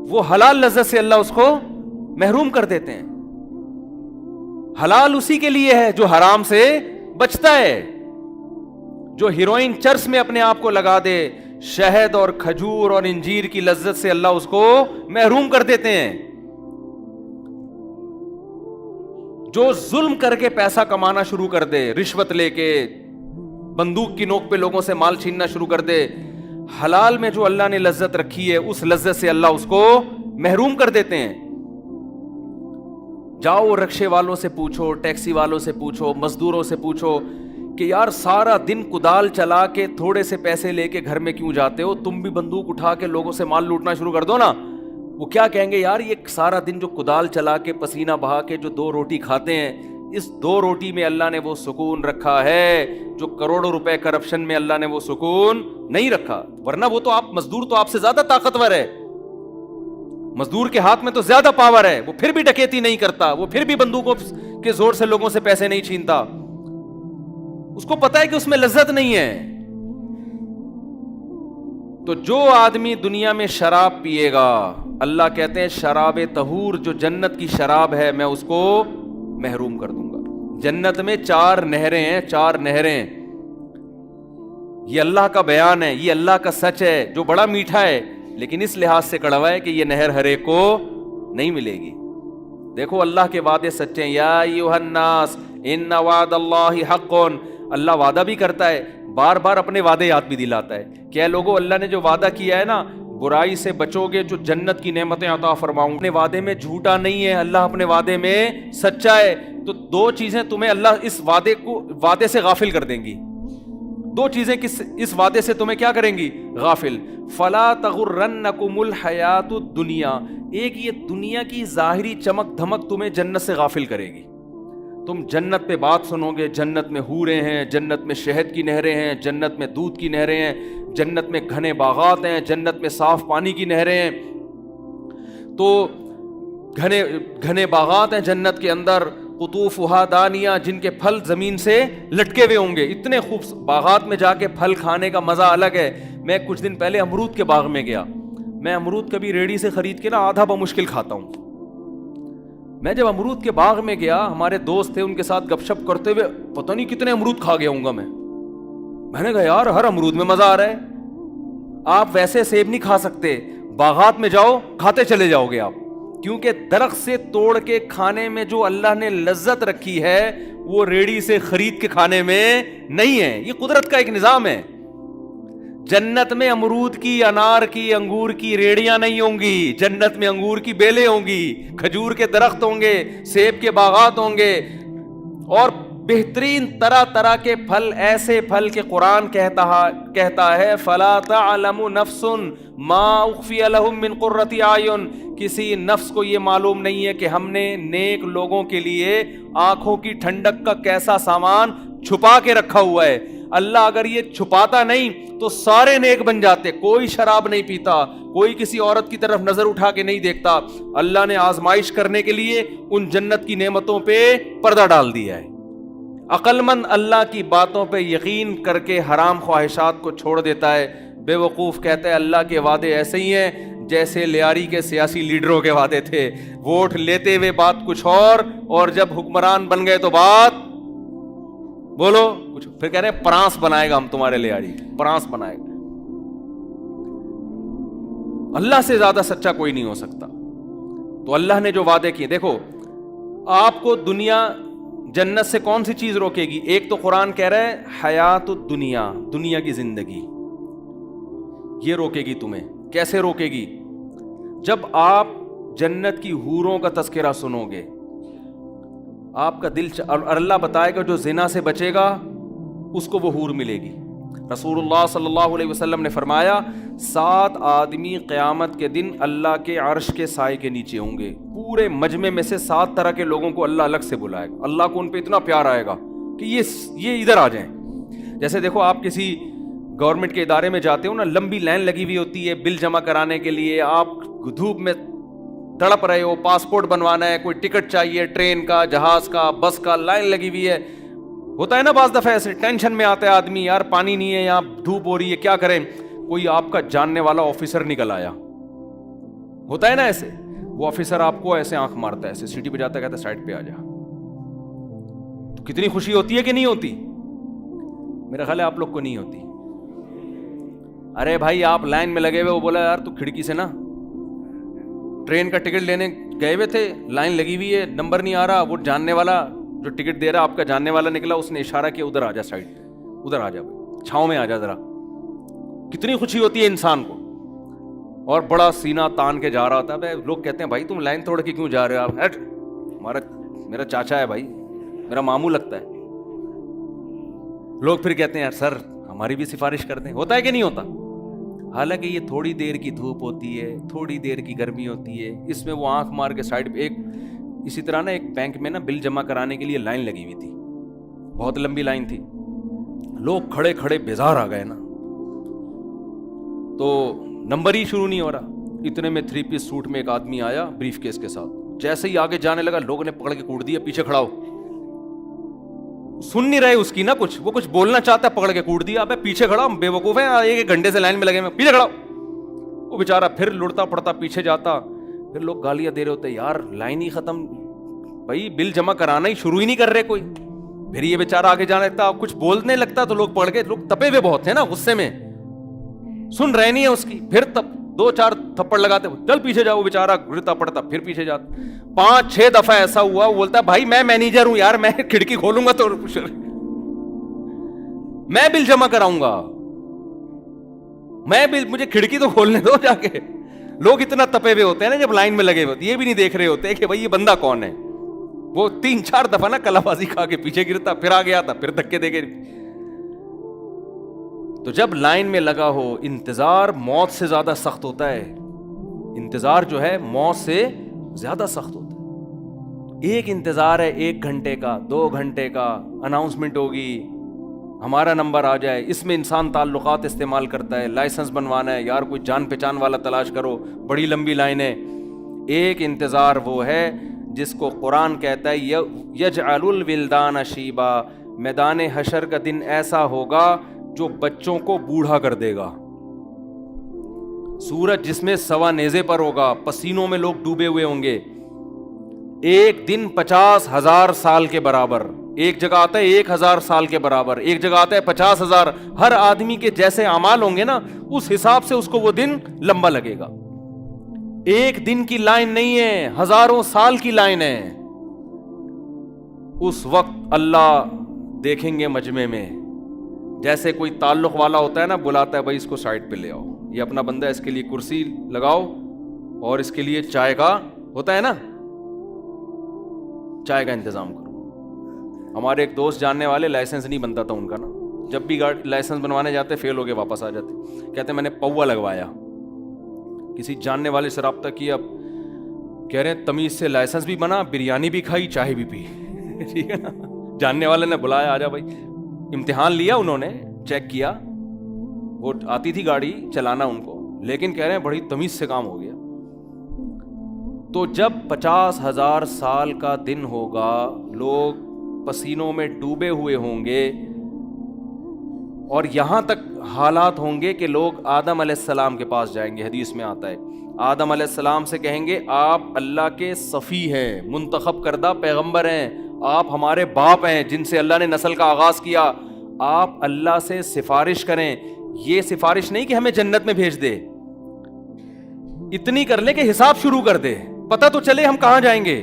وہ حلال لذت سے اللہ اس کو محروم کر دیتے ہیں. حلال اسی کے لیے ہے جو حرام سے بچتا ہے. جو ہیروئن چرس میں اپنے آپ کو لگا دے, شہد اور کھجور اور انجیر کی لذت سے اللہ اس کو محروم کر دیتے ہیں. جو ظلم کر کے پیسہ کمانا شروع کر دے, رشوت لے کے بندوق کی نوک پہ لوگوں سے مال چھیننا شروع کر دے, حلال میں جو اللہ نے لذت رکھی ہے اس لذت سے اللہ اس کو محروم کر دیتے ہیں. جاؤ رکشے والوں سے پوچھو, ٹیکسی والوں سے پوچھو, مزدوروں سے پوچھو کہ یار سارا دن کدال چلا کے تھوڑے سے پیسے لے کے گھر میں کیوں جاتے ہو, تم بھی بندوق اٹھا کے لوگوں سے مال لوٹنا شروع کر دو نا. وہ کیا کہیں گے, یار یہ سارا دن جو کدال چلا کے پسینہ بہا کے جو 2 روٹی کھاتے ہیں, اس 2 روٹی میں اللہ نے وہ سکون رکھا ہے جو کروڑوں روپے کرپشن میں اللہ نے وہ سکون نہیں رکھا. ورنہ وہ تو آپ مزدور تو آپ سے زیادہ طاقتور ہے, مزدور کے ہاتھ میں تو زیادہ پاور ہے, وہ پھر بھی ڈکیتی نہیں کرتا, وہ پھر بھی بندوقوں کے زور سے لوگوں سے پیسے نہیں چھینتا, اس کو پتا ہے کہ اس میں لذت نہیں ہے. تو جو آدمی دنیا میں شراب پیے گا, اللہ کہتے ہیں شراب طہور جو جنت کی شراب ہے میں اس کو محروم کر دوں گا. جنت میں 4 نہریں ہیں, 4 نہریں. یہ اللہ کا بیان ہے, یہ اللہ کا سچ ہے جو بڑا میٹھا ہے, لیکن اس لحاظ سے کڑوا ہے کہ یہ نہر ہر ایک کو نہیں ملے گی. دیکھو اللہ کے وعدے سچے ہیں, یا ایھا الناس ان وعد اللہ حق. اللہ وعدہ بھی کرتا ہے, بار بار اپنے وعدے یاد بھی دلاتا ہے کہ اے لوگوں اللہ نے جو وعدہ کیا ہے نا, برائی سے بچو گے جو جنت کی نعمتیں عطا فرماؤں. اپنے وعدے میں جھوٹا نہیں ہے, اللہ اپنے وعدے میں سچا ہے. تو 2 چیزیں تمہیں اللہ اس وعدے سے غافل کر دیں گی. دو چیزیں اس وعدے سے تمہیں کیا کریں گی؟ غافل. فلا تغرنکم الحیات الدنیا، ایک یہ دنیا کی ظاہری چمک دھمک تمہیں جنت سے غافل کرے گی. تم جنت پہ بات سنو گے، جنت میں حوریں ہیں، جنت میں شہد کی نہریں ہیں، جنت میں دودھ کی نہریں ہیں، جنت میں گھنے باغات ہیں، جنت میں صاف پانی کی نہریں ہیں. تو گھنے باغات ہیں جنت کے اندر، قطوفها دانیہ، جن کے پھل زمین سے لٹکے ہوئے ہوں گے. اتنے خوبصورت باغات میں جا کے پھل کھانے کا مزہ الگ ہے. میں کچھ دن پہلے امرود کے باغ میں گیا. میں امرود کبھی ریڑھی سے خرید کے آدھا بمشکل کھاتا ہوں. میں جب امرود کے باغ میں گیا، ہمارے دوست تھے، ان کے ساتھ گپ شپ کرتے ہوئے پتہ نہیں کتنے امرود کھا گیا ہوں گا میں نے کہا یار ہر امرود میں مزہ آ رہا ہے. آپ ویسے سیب نہیں کھا سکتے، باغات میں جاؤ کھاتے چلے جاؤ گے آپ، کیونکہ درخت سے توڑ کے کھانے میں جو اللہ نے لذت رکھی ہے وہ ریڑھی سے خرید کے کھانے میں نہیں ہے. یہ قدرت کا ایک نظام ہے. جنت میں امرود کی، انار کی، انگور کی ریڑیاں نہیں ہوں گی. جنت میں انگور کی بیلیں ہوں گی، کھجور کے درخت ہوں گے، سیب کے باغات ہوں گے، اور بہترین طرح طرح کے پھل، ایسے پھل کہ قرآن کہتا ہے فَلَا تَعْلَمُ نَفْسٌ مَا أُخْفِيَ لَهُم مِّن قُرَّةِ أَعْيُن. کسی نفس کو یہ معلوم نہیں ہے کہ ہم نے نیک لوگوں کے لیے آنکھوں کی ٹھنڈک کا کیسا سامان چھپا کے رکھا ہوا ہے. اللہ اگر یہ چھپاتا نہیں تو سارے نیک بن جاتے. کوئی شراب نہیں پیتا، کوئی کسی عورت کی طرف نظر اٹھا کے نہیں دیکھتا. اللہ نے آزمائش کرنے کے لیے ان جنت کی نعمتوں پہ پردہ ڈال دیا ہے. عقل مند اللہ کی باتوں پہ یقین کر کے حرام خواہشات کو چھوڑ دیتا ہے. بے وقوف کہتا ہے اللہ کے وعدے ایسے ہی ہیں جیسے لیاری کے سیاسی لیڈروں کے وعدے تھے. ووٹ لیتے ہوئے بات کچھ اور جب حکمران بن گئے تو بات بولو کچھ. پھر کہہ رہے ہیں پرانس بنائے گا ہم تمہارے لیاری، پرانس بنائے گا. اللہ سے زیادہ سچا کوئی نہیں ہو سکتا. تو اللہ نے جو وعدے کیے، دیکھو آپ کو دنیا جنت سے کون سی چیز روکے گی؟ ایک تو قرآن کہہ رہا ہے حیات الدنیا، دنیا کی زندگی، یہ روکے گی تمہیں. کیسے روکے گی؟ جب آپ جنت کی حوروں کا تذکرہ سنو گے آپ کا دل اور اللہ بتائے گا جو زنا سے بچے گا اس کو وہ حور ملے گی. رسول اللہ صلی اللہ علیہ وسلم نے فرمایا 7 آدمی قیامت کے دن اللہ کے عرش کے سائے کے نیچے ہوں گے. پورے مجمع میں سے 7 طرح کے لوگوں کو اللہ الگ سے بلائے گا. اللہ کو ان پہ اتنا پیار آئے گا کہ یہ ادھر آ جائیں. جیسے دیکھو آپ کسی گورنمنٹ کے ادارے میں جاتے ہو نا، لمبی لائن لگی ہوئی ہوتی ہے بل جمع کرانے کے لیے. آپ دھوپ میں تڑپ رہے ہو، پاسپورٹ بنوانا ہے، کوئی ٹکٹ چاہیے، ٹرین کا، جہاز کا، بس کا، لائن لگی ہوئی ہے. ہوتا ہے نا بعض دفعہ ایسے ٹینشن میں آتا ہے آدمی، یار پانی نہیں ہے، یہاں دھوپ ہو رہی ہے، کیا کریں؟ کوئی آپ کا جاننے والا آفیسر نکل آیا، ہوتا ہے نا ایسے. وہ آفیسر آپ کو ایسے آنکھ مارتا ہے، ایسے سیٹی پہ جاتا ہے، کہتا ہے سائڈ پہ آ جا. تو کتنی خوشی ہوتی ہے کہ نہیں ہوتی؟ میرا خیال ہے آپ لوگ کو نہیں ہوتی. ارے بھائی آپ لائن میں لگے ہوئے، وہ بولا یار تو کھڑکی سے نا، ٹرین کا ٹکٹ لینے گئے ہوئے تھے، لائن لگی ہوئی ہے، نمبر نہیں آ رہا. وہ جاننے والا جو ٹکٹ دے رہا آپ کا جاننے والا نکلا، اس نے اشارہ کیا ادھر آ جا، سائڈ ادھر آ جا، چھاؤں میں آ جا ذرا. کتنی خوشی ہوتی ہے انسان کو. اور بڑا سینہ تان کے جا رہا تھا. لوگ کہتے ہیں بھائی تم لائن توڑ کے کیوں جا رہے ہو؟ آپ ہٹ، میرا چاچا ہے بھائی، میرا ماموں لگتا ہے. لوگ پھر کہتے ہیں یار سر ہماری بھی سفارش کر دیں. ہوتا ہے کہ نہیں ہوتا؟ حالانکہ یہ تھوڑی دیر کی دھوپ ہوتی ہے، تھوڑی دیر کی گرمی ہوتی ہے. اس میں وہ آنکھ مار کے سائڈ پہ ایک اسی طرح نا ایک بینک میں نا بل جمع کرانے کے لیے لائن لگی ہوئی تھی، بہت لمبی لائن تھی. لوگ کھڑے کھڑے بیزار آ گئے نا، تو نمبر ہی شروع نہیں ہو رہا. اتنے میں 3 پیس سوٹ میں ایک آدمی آیا بریف کیس کے ساتھ. جیسے ہی آگے جانے لگا لوگوں نے پکڑ کے کوٹ دیا، پیچھے کھڑا ہو. سن نہیں رہے اس کی نا کچھ، وہ کچھ بولنا چاہتا ہے، پکڑ کے کوٹ دیا. ابے پیچھے کھڑا، بے وقوف ہے، 1 گھنٹے سے لائن میں لگے میں، پیچھے کھڑا. وہ بیچارہ پھر لڑتا پڑتا پیچھے جاتا. پھر لوگ گالیاں دے رہے ہوتے، یار لائن ہی ختم، بھائی بل جمع کرانا ہی شروع ہی نہیں کر رہے کوئی. پھر یہ بیچارہ آگے جانے لگتا، کچھ بولنے لگتا تو لوگ پڑھ کے، لوگ تپے ہوئے بہت ہیں نا غصے میں، سن رہے نہیں ہے اس کی. پھر 2-4 تھپڑ لگاتے، چل پیچھے جاؤ. وہ بیچارہ گرتا پڑتا پھر پیچھے جاتا. 5-6 دفعہ ایسا ہوا. وہ بولتا ہے بھائی میں مینیجر ہوں یار، میں کھڑکی کھولوں گا تو میں بل جمع کراؤں گا، مجھے کھڑکی تو کھولنے دو جا کے. لوگ اتنا تپے ہوئے ہوتے ہیں نا جب لائن میں لگے ہوتے، یہ بھی نہیں دیکھ رہے ہوتے کہ بھائی یہ بندہ کون ہے. وہ 3-4 دفعہ نا کلا بازی کھا کے پیچھے گرتا، پھر آگے آتا، پھر دھکے دے کے. تو جب لائن میں لگا ہو، انتظار موت سے زیادہ سخت ہوتا ہے، انتظار جو ہے موت سے زیادہ سخت ہوتا ہے۔ ایک انتظار ہے 1 گھنٹے کا، 2 گھنٹے کا، اناؤنسمنٹ ہوگی، ہمارا نمبر آ جائے، اس میں انسان تعلقات استعمال کرتا ہے، لائسنس بنوانا ہے، یار کوئی جان پہچان والا تلاش کرو، بڑی لمبی لائن ہے۔ ایک انتظار وہ ہے جس کو قرآن کہتا ہے یجعل الولدان شیبا، میدان حشر کا دن ایسا ہوگا جو بچوں کو بوڑھا کر دے گا۔ سورج جس میں سوا نیزے پر ہوگا، پسینوں میں لوگ ڈوبے ہوئے ہوں گے، ایک دن 50,000 سال کے برابر، ایک جگہ آتا ہے 1,000 سال کے برابر، ایک جگہ آتا ہے 50,000۔ ہر آدمی کے جیسے اعمال ہوں گے نا، اس حساب سے اس کو وہ دن لمبا لگے گا۔ ایک دن کی لائن نہیں ہے، ہزاروں سال کی لائن ہے۔ اس وقت اللہ دیکھیں گے مجمع میں، جیسے کوئی تعلق والا ہوتا ہے نا، بلاتا ہے بھائی اس کو سائڈ پہ لے آؤ، یہ اپنا بندہ ہے، اس کے لیے کرسی لگاؤ اور اس کے لیے چائے کا ہوتا ہے نا، چائے کا انتظام کرو۔ ہمارے ایک دوست جاننے والے، لائسنس نہیں بنتا تھا ان کا نا، جب بھی لائسنس بنوانے جاتے فیل ہو کے واپس آ جاتے، کہتے میں نے پوا لگوایا۔ کسی جاننے والے سے رابطہ کیا، کہہ رہے ہیں تمیز سے لائسنس بھی بنا، بریانی بھی کھائی، چائے بھی پی، ٹھیک ہے نا۔ جاننے والے نے بلایا، آجا بھائی، امتحان لیا انہوں نے، چیک کیا، وہ آتی تھی گاڑی چلانا ان کو، لیکن کہہ رہے ہیں بڑی تمیز سے کام ہو گیا۔ تو جب 50,000 سال کا دن ہوگا، لوگ پسینوں میں ڈوبے ہوئے ہوں گے، اور یہاں تک حالات ہوں گے کہ لوگ آدم علیہ السلام کے پاس جائیں گے، حدیث میں آتا ہے، آدم علیہ السلام سے کہیں گے آپ اللہ کے صفی ہیں، منتخب کردہ پیغمبر ہیں، آپ ہمارے باپ ہیں جن سے اللہ نے نسل کا آغاز کیا، آپ اللہ سے سفارش کریں۔ یہ سفارش نہیں کہ ہمیں جنت میں بھیج دے، اتنی کر لے کہ حساب شروع کر دے، پتہ تو چلے ہم کہاں جائیں گے،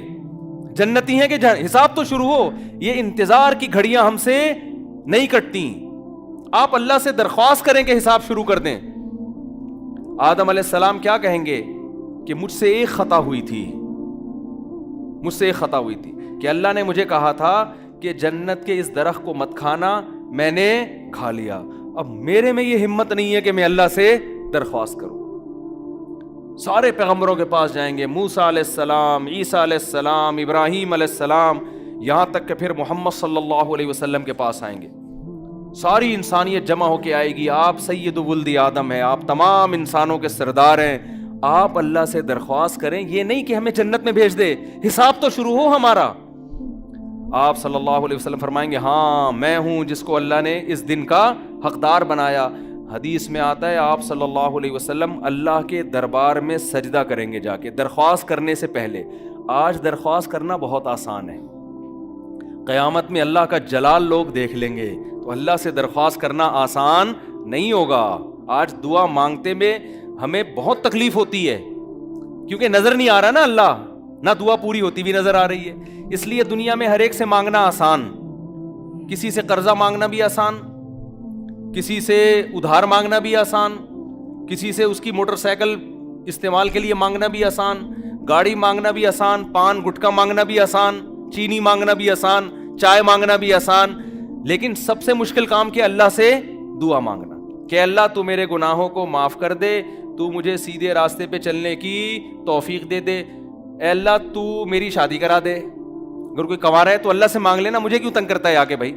جنتی ہیں کہ حساب تو شروع ہو۔ یہ انتظار کی گھڑیاں ہم سے نہیں کٹتی، آپ اللہ سے درخواست کریں کہ حساب شروع کر دیں۔ آدم علیہ السلام کیا کہیں گے کہ مجھ سے ایک خطا ہوئی تھی، مجھ سے ایک خطا ہوئی تھی کہ اللہ نے مجھے کہا تھا کہ جنت کے اس درخت کو مت کھانا، میں نے کھا لیا، اب میرے میں یہ ہمت نہیں ہے کہ میں اللہ سے درخواست کروں۔ سارے پیغمبروں کے پاس جائیں گے، موسیٰ علیہ السلام، عیسیٰ علیہ السلام، ابراہیم علیہ السلام، یہاں تک کہ پھر محمد صلی اللہ علیہ وسلم کے پاس آئیں گے۔ ساری انسانیت جمع ہو کے آئے گی، آپ سید ولد آدم ہیں، آپ تمام انسانوں کے سردار ہیں، آپ اللہ سے درخواست کریں، یہ نہیں کہ ہمیں جنت میں بھیج دے، حساب تو شروع ہو ہمارا۔ آپ صلی اللہ علیہ وسلم فرمائیں گے ہاں میں ہوں جس کو اللہ نے اس دن کا حقدار بنایا۔ حدیث میں آتا ہے آپ صلی اللہ علیہ وسلم اللہ کے دربار میں سجدہ کریں گے جا کے، درخواست کرنے سے پہلے۔ آج درخواست کرنا بہت آسان ہے، قیامت میں اللہ کا جلال لوگ دیکھ لیں گے، تو اللہ سے درخواست کرنا آسان نہیں ہوگا۔ آج دعا مانگتے میں ہمیں بہت تکلیف ہوتی ہے، کیونکہ نظر نہیں آ رہا نا اللہ، نہ دعا پوری ہوتی بھی نظر آ رہی ہے۔ اس لیے دنیا میں ہر ایک سے مانگنا آسان، کسی سے قرضہ مانگنا بھی آسان، کسی سے ادھار مانگنا بھی آسان، کسی سے اس کی موٹر سائیکل استعمال کے لیے مانگنا بھی آسان، گاڑی مانگنا بھی آسان، پان گٹکا مانگنا بھی آسان، چینی مانگنا بھی آسان، چائے مانگنا بھی آسان، لیکن سب سے مشکل کام کیا؟ اللہ سے دعا مانگنا کہ اللہ تو میرے گناہوں کو معاف کر دے، تو مجھے سیدھے راستے پہ چلنے کی توفیق دے دے، اے اللہ تو میری شادی کرا دے۔ اگر کوئی کما رہا ہے تو اللہ سے مانگ لینا، مجھے کیوں تنگ کرتا ہے آگے؟ بھائی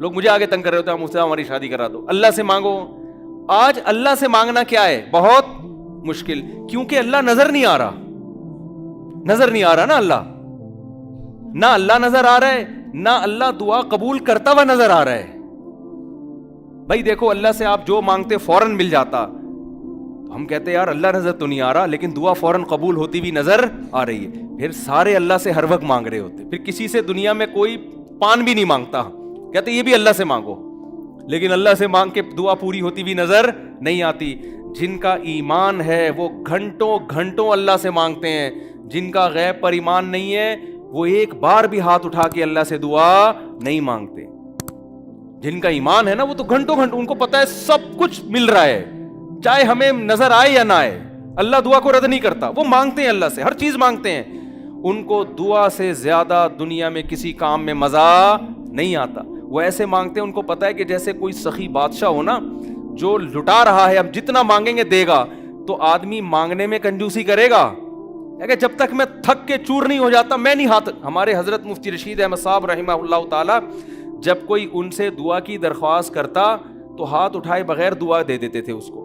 لوگ مجھے آگے تنگ کر رہے ہوتے ہیں، مجھ سے ہماری شادی کرا دو، اللہ سے مانگو۔ آج اللہ سے مانگنا کیا ہے؟ بہت مشکل، کیونکہ اللہ نظر نہیں آ رہا، نظر نہیں آ رہا نا اللہ، نہ اللہ نظر آ رہا ہے، نہ اللہ دعا قبول کرتا ہوا نظر آ رہا ہے۔ بھائی دیکھو اللہ سے آپ جو مانگتے فوراً مل جاتا، تو ہم کہتے یار اللہ نظر تو نہیں آ رہا، لیکن دعا فوراً قبول ہوتی بھی نظر آ رہی ہے۔ پھر سارے اللہ سے ہر وقت مانگ رہے ہوتے، پھر کسی سے دنیا میں کوئی پان بھی نہیں مانگتا، کہتے یہ بھی اللہ سے مانگو، لیکن اللہ سے مانگ کے دعا پوری ہوتی بھی نظر نہیں آتی۔ جن کا ایمان ہے وہ گھنٹوں گھنٹوں اللہ سے مانگتے ہیں، جن کا غیب پر ایمان نہیں ہے وہ ایک بار بھی ہاتھ اٹھا کے اللہ سے دعا نہیں مانگتے۔ جن کا ایمان ہے نا وہ تو گھنٹوں گھنٹوں، ان کو پتا ہے سب کچھ مل رہا ہے، چاہے ہمیں نظر آئے یا نہ آئے، اللہ دعا کو رد نہیں کرتا، وہ مانگتے ہیں اللہ سے، ہر چیز مانگتے ہیں۔ ان کو دعا سے زیادہ دنیا میں کسی کام میں مزہ نہیں آتا۔ وہ ایسے مانگتے ہیں, ان کو پتا ہے کہ جیسے کوئی سخی بادشاہ ہو نا, جو لٹا رہا ہے, اب جتنا مانگیں گے دے گا. تو آدمی مانگنے میں کنجوسی کرے گا کہ جب تک میں تھک کے چور نہیں ہو جاتا میں نہیں ہاتھ. ہمارے حضرت مفتی رشید احمد صاحب رحمہ اللہ تعالی, جب کوئی ان سے دعا کی درخواست کرتا تو ہاتھ اٹھائے بغیر دعا دے دیتے تھے اس کو.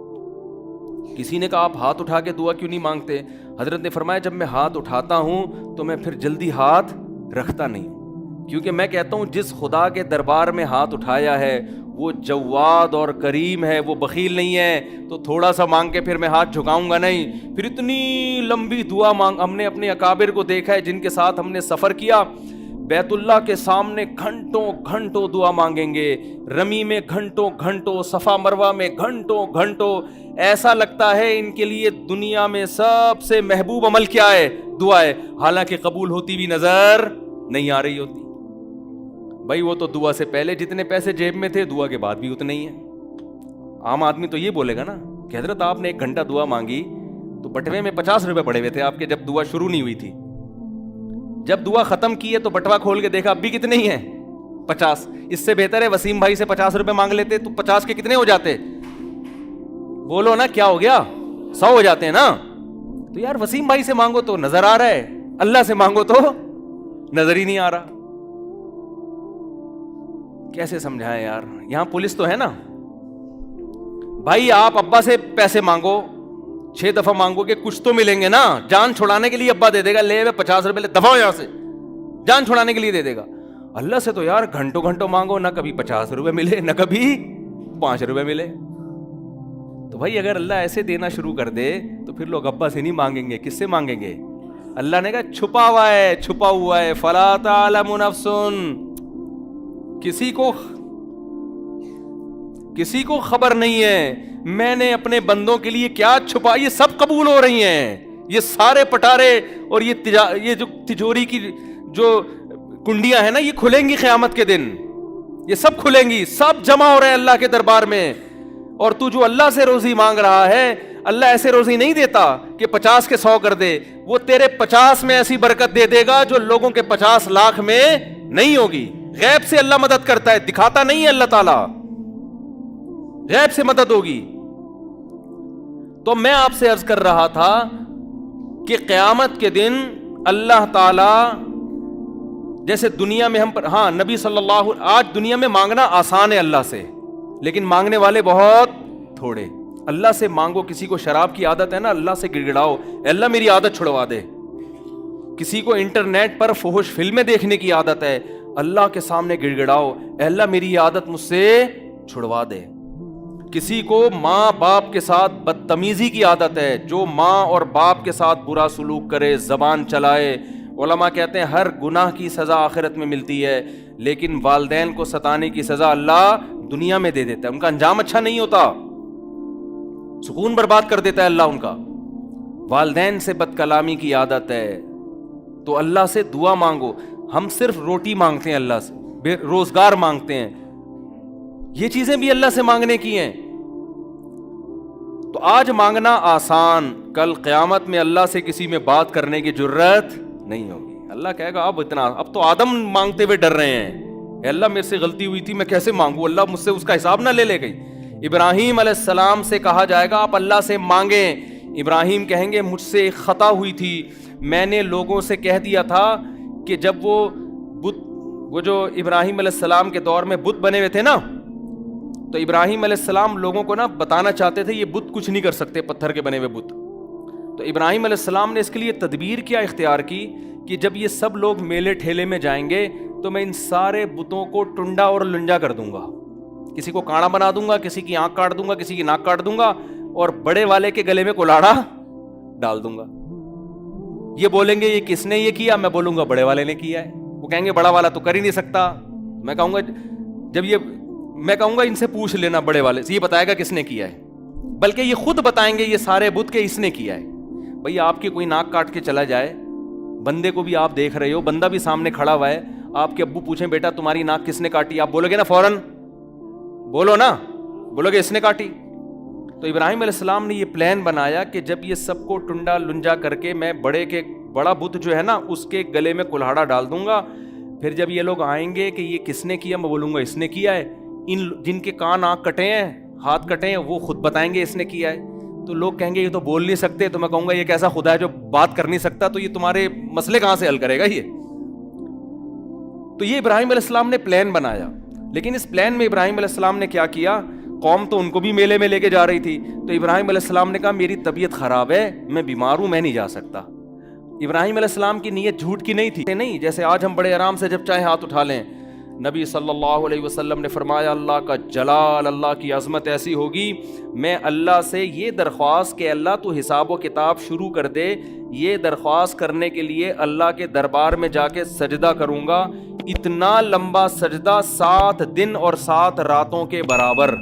کسی نے کہا آپ ہاتھ اٹھا کے دعا کیوں نہیں مانگتے؟ حضرت نے فرمایا جب میں ہاتھ اٹھاتا ہوں تو میں پھر جلدی ہاتھ رکھتا نہیں ہوں, کیونکہ میں کہتا ہوں جس خدا کے دربار میں ہاتھ اٹھایا ہے وہ جواد اور کریم ہے, وہ بخیل نہیں ہے, تو تھوڑا سا مانگ کے پھر میں ہاتھ جھکاؤں گا نہیں. پھر اتنی لمبی دعا مانگ, ہم نے اپنے اکابر کو دیکھا ہے جن کے ساتھ ہم نے سفر کیا, بیت اللہ کے سامنے گھنٹوں گھنٹوں دعا مانگیں گے, رمی میں گھنٹوں گھنٹوں, صفا مروہ میں گھنٹوں گھنٹوں. ایسا لگتا ہے ان کے لیے دنیا میں سب سے محبوب عمل کیا ہے؟ دعا ہے, حالانکہ قبول ہوتی بھی نظر نہیں آ رہی ہوتی. بھائی وہ تو دعا سے پہلے جتنے پیسے جیب میں تھے دعا کے بعد بھی اتنے ہی ہیں. عام آدمی تو یہ بولے گا نا کہ حضرت آپ نے 1 گھنٹہ دعا مانگی تو بٹوے میں 50 روپے پڑے ہوئے تھے آپ کے جب دعا شروع نہیں ہوئی تھی, جب دعا ختم کی ہے تو بٹوا کھول کے دیکھا اب بھی کتنے ہی ہیں؟ 50. اس سے بہتر ہے وسیم بھائی سے 50 روپے مانگ لیتے تو 50 کے کتنے ہو جاتے؟ بولو نا کیا ہو گیا؟ 100 ہو جاتے ہیں نا. تو یار وسیم بھائی سے مانگو تو نظر آ رہا ہے, اللہ سے مانگو تو نظر ہی نہیں آ رہا. کیسے سمجھائیں یار؟ یہاں پولیس تو ہے نا بھائی, آپ ابا سے پیسے مانگو 6 دفعہ مانگو گے کچھ تو ملیں گے نا. جان چھڑانے کے لیے ابا دے دے گا, لے 50 روپے لے دفعہ یہاں سے, جان چھڑانے کے لیے دے دے گا. اللہ سے تو یار گھنٹوں گھنٹوں مانگو, نہ کبھی 50 روپے ملے نہ کبھی 5 روپے ملے. تو بھائی اگر اللہ ایسے دینا شروع کر دے تو پھر لوگ ابا سے نہیں مانگیں گے, کس سے مانگیں گے؟ اللہ نے کہا چھپا ہوا ہے, چھپا ہوا ہے. فلا تعلم نفس, کسی کو خبر نہیں ہے میں نے اپنے بندوں کے لیے کیا چھپا. یہ سب قبول ہو رہی ہیں, یہ سارے پٹارے اور یہ جو تجوری کی جو کنڈیاں ہیں نا یہ کھلیں گی قیامت کے دن, یہ سب کھلیں گی, سب جمع ہو رہے ہیں اللہ کے دربار میں. اور تو جو اللہ سے روزی مانگ رہا ہے, اللہ ایسے روزی نہیں دیتا کہ 50 کے 100 کر دے, وہ تیرے 50 میں ایسی برکت دے دے گا جو لوگوں کے 50 لاکھ میں نہیں ہوگی. غیب سے اللہ مدد کرتا ہے, دکھاتا نہیں ہے اللہ تعالی, غیب سے مدد ہوگی. تو میں آپ سے عرض کر رہا تھا کہ قیامت کے دن اللہ تعالی جیسے دنیا میں ہم پر, ہاں نبی صلی اللہ, آج دنیا میں مانگنا آسان ہے اللہ سے, لیکن مانگنے والے بہت تھوڑے. اللہ سے مانگو, کسی کو شراب کی عادت ہے نا, اللہ سے گڑ گڑاؤ اے اللہ میری عادت چھڑوا دے. کسی کو انٹرنیٹ پر فحش فلمیں دیکھنے کی عادت ہے, اللہ کے سامنے گڑ گڑاؤ اے اللہ میری عادت مجھ سے چھڑوا دے. کسی کو ماں باپ کے ساتھ بدتمیزی کی عادت ہے, جو ماں اور باپ کے ساتھ برا سلوک کرے, زبان چلائے, علماء کہتے ہیں ہر گناہ کی سزا آخرت میں ملتی ہے, لیکن والدین کو ستانے کی سزا اللہ دنیا میں دے دیتا ہے. ان کا انجام اچھا نہیں ہوتا, سکون برباد کر دیتا ہے اللہ ان کا. والدین سے بد کلامی کی عادت ہے تو اللہ سے دعا مانگو. ہم صرف روٹی مانگتے ہیں اللہ سے, روزگار مانگتے ہیں, یہ چیزیں بھی اللہ سے مانگنے کی ہیں. تو آج مانگنا آسان, کل قیامت میں اللہ سے کسی میں بات کرنے کی جرت نہیں ہوگی. اللہ کہے گا اب تو آدم مانگتے ہوئے ڈر رہے ہیں, اے اللہ میرے سے غلطی ہوئی تھی میں کیسے مانگوں, اللہ مجھ سے اس کا حساب نہ لے لے گئی. ابراہیم علیہ السلام سے کہا جائے گا آپ اللہ سے مانگیں. ابراہیم کہیں گے مجھ سے ایک خطا ہوئی تھی, میں نے لوگوں سے کہہ دیا تھا کہ جب وہ جو ابراہیم علیہ السلام کے دور میں بت بنے ہوئے تھے نا, تو ابراہیم علیہ السلام لوگوں کو نا بتانا چاہتے تھے یہ بت کچھ نہیں کر سکتے, پتھر کے بنے ہوئے بت. تو ابراہیم علیہ السلام نے اس کے لیے تدبیر کیا اختیار کی کہ جب یہ سب لوگ میلے ٹھیلے میں جائیں گے تو میں ان سارے بتوں کو ٹنڈا اور لنجا کر دوں گا, کسی کو کانا بنا دوں گا, کسی کی آنکھ کاٹ دوں گا, کسی کی ناک کاٹ دوں گا, اور بڑے والے کے گلے میں کلاڑا ڈال دوں گا. یہ بولیں گے یہ کس نے یہ کیا, میں بولوں گا بڑے والے نے کیا ہے. وہ کہیں گے بڑا والا تو کر ہی نہیں سکتا. میں کہوں گا ان سے پوچھ لینا بڑے والے سے, یہ بتائے گا کس نے کیا ہے, بلکہ یہ خود بتائیں گے یہ سارے بت کے اس نے کیا ہے. بھئی آپ کی کوئی ناک کاٹ کے چلا جائے, بندے کو بھی آپ دیکھ رہے ہو, بندہ بھی سامنے کھڑا ہوا ہے, آپ کے ابو پوچھیں بیٹا تمہاری ناک کس نے کاٹی, آپ بولو گے نا فوراً, بولو گے اس نے کاٹی. تو ابراہیم علیہ السلام نے یہ پلان بنایا کہ جب یہ سب کو ٹنڈا لنجا کر کے میں بڑا بت جو ہے نا اس کے گلے میں کلہاڑا ڈال دوں گا, پھر جب یہ لوگ آئیں گے کہ یہ کس نے کیا، میں بولوں گا اس نے کیا ہے. ان جن کے کان آنکھ کٹے ہیں، ہاتھ کٹے ہیں، وہ خود بتائیں گے اس نے کیا ہے. تو لوگ کہیں گے یہ تو بول نہیں سکتے، تو میں کہوں گا یہ کیسا خدا ہے جو بات کر نہیں سکتا، تو یہ تمہارے مسئلے کہاں سے حل کرے گا یہ. تو یہ ابراہیم علیہ السلام نے پلان بنایا، لیکن اس پلان میں ابراہیم علیہ السلام نے کیا کیا، قوم تو ان کو بھی میلے میں لے کے جا رہی تھی، تو ابراہیم علیہ السلام نے کہا میری طبیعت خراب ہے، میں بیمار ہوں، میں نہیں جا سکتا. ابراہیم علیہ السلام کی نیت جھوٹ کی نہیں تھی، نہیں جیسے آج ہم بڑے آرام سے جب چاہے ہاتھ اٹھا لیں. نبی صلی اللہ علیہ وسلم نے فرمایا اللہ کا جلال، اللہ کی عظمت ایسی ہوگی، میں اللہ سے یہ درخواست کہ اللہ تو حساب و کتاب شروع کر دے، یہ درخواست کرنے کے لیے اللہ کے دربار میں جا کے سجدہ کروں گا، اتنا لمبا سجدہ 7 دن اور 7 راتوں کے برابر.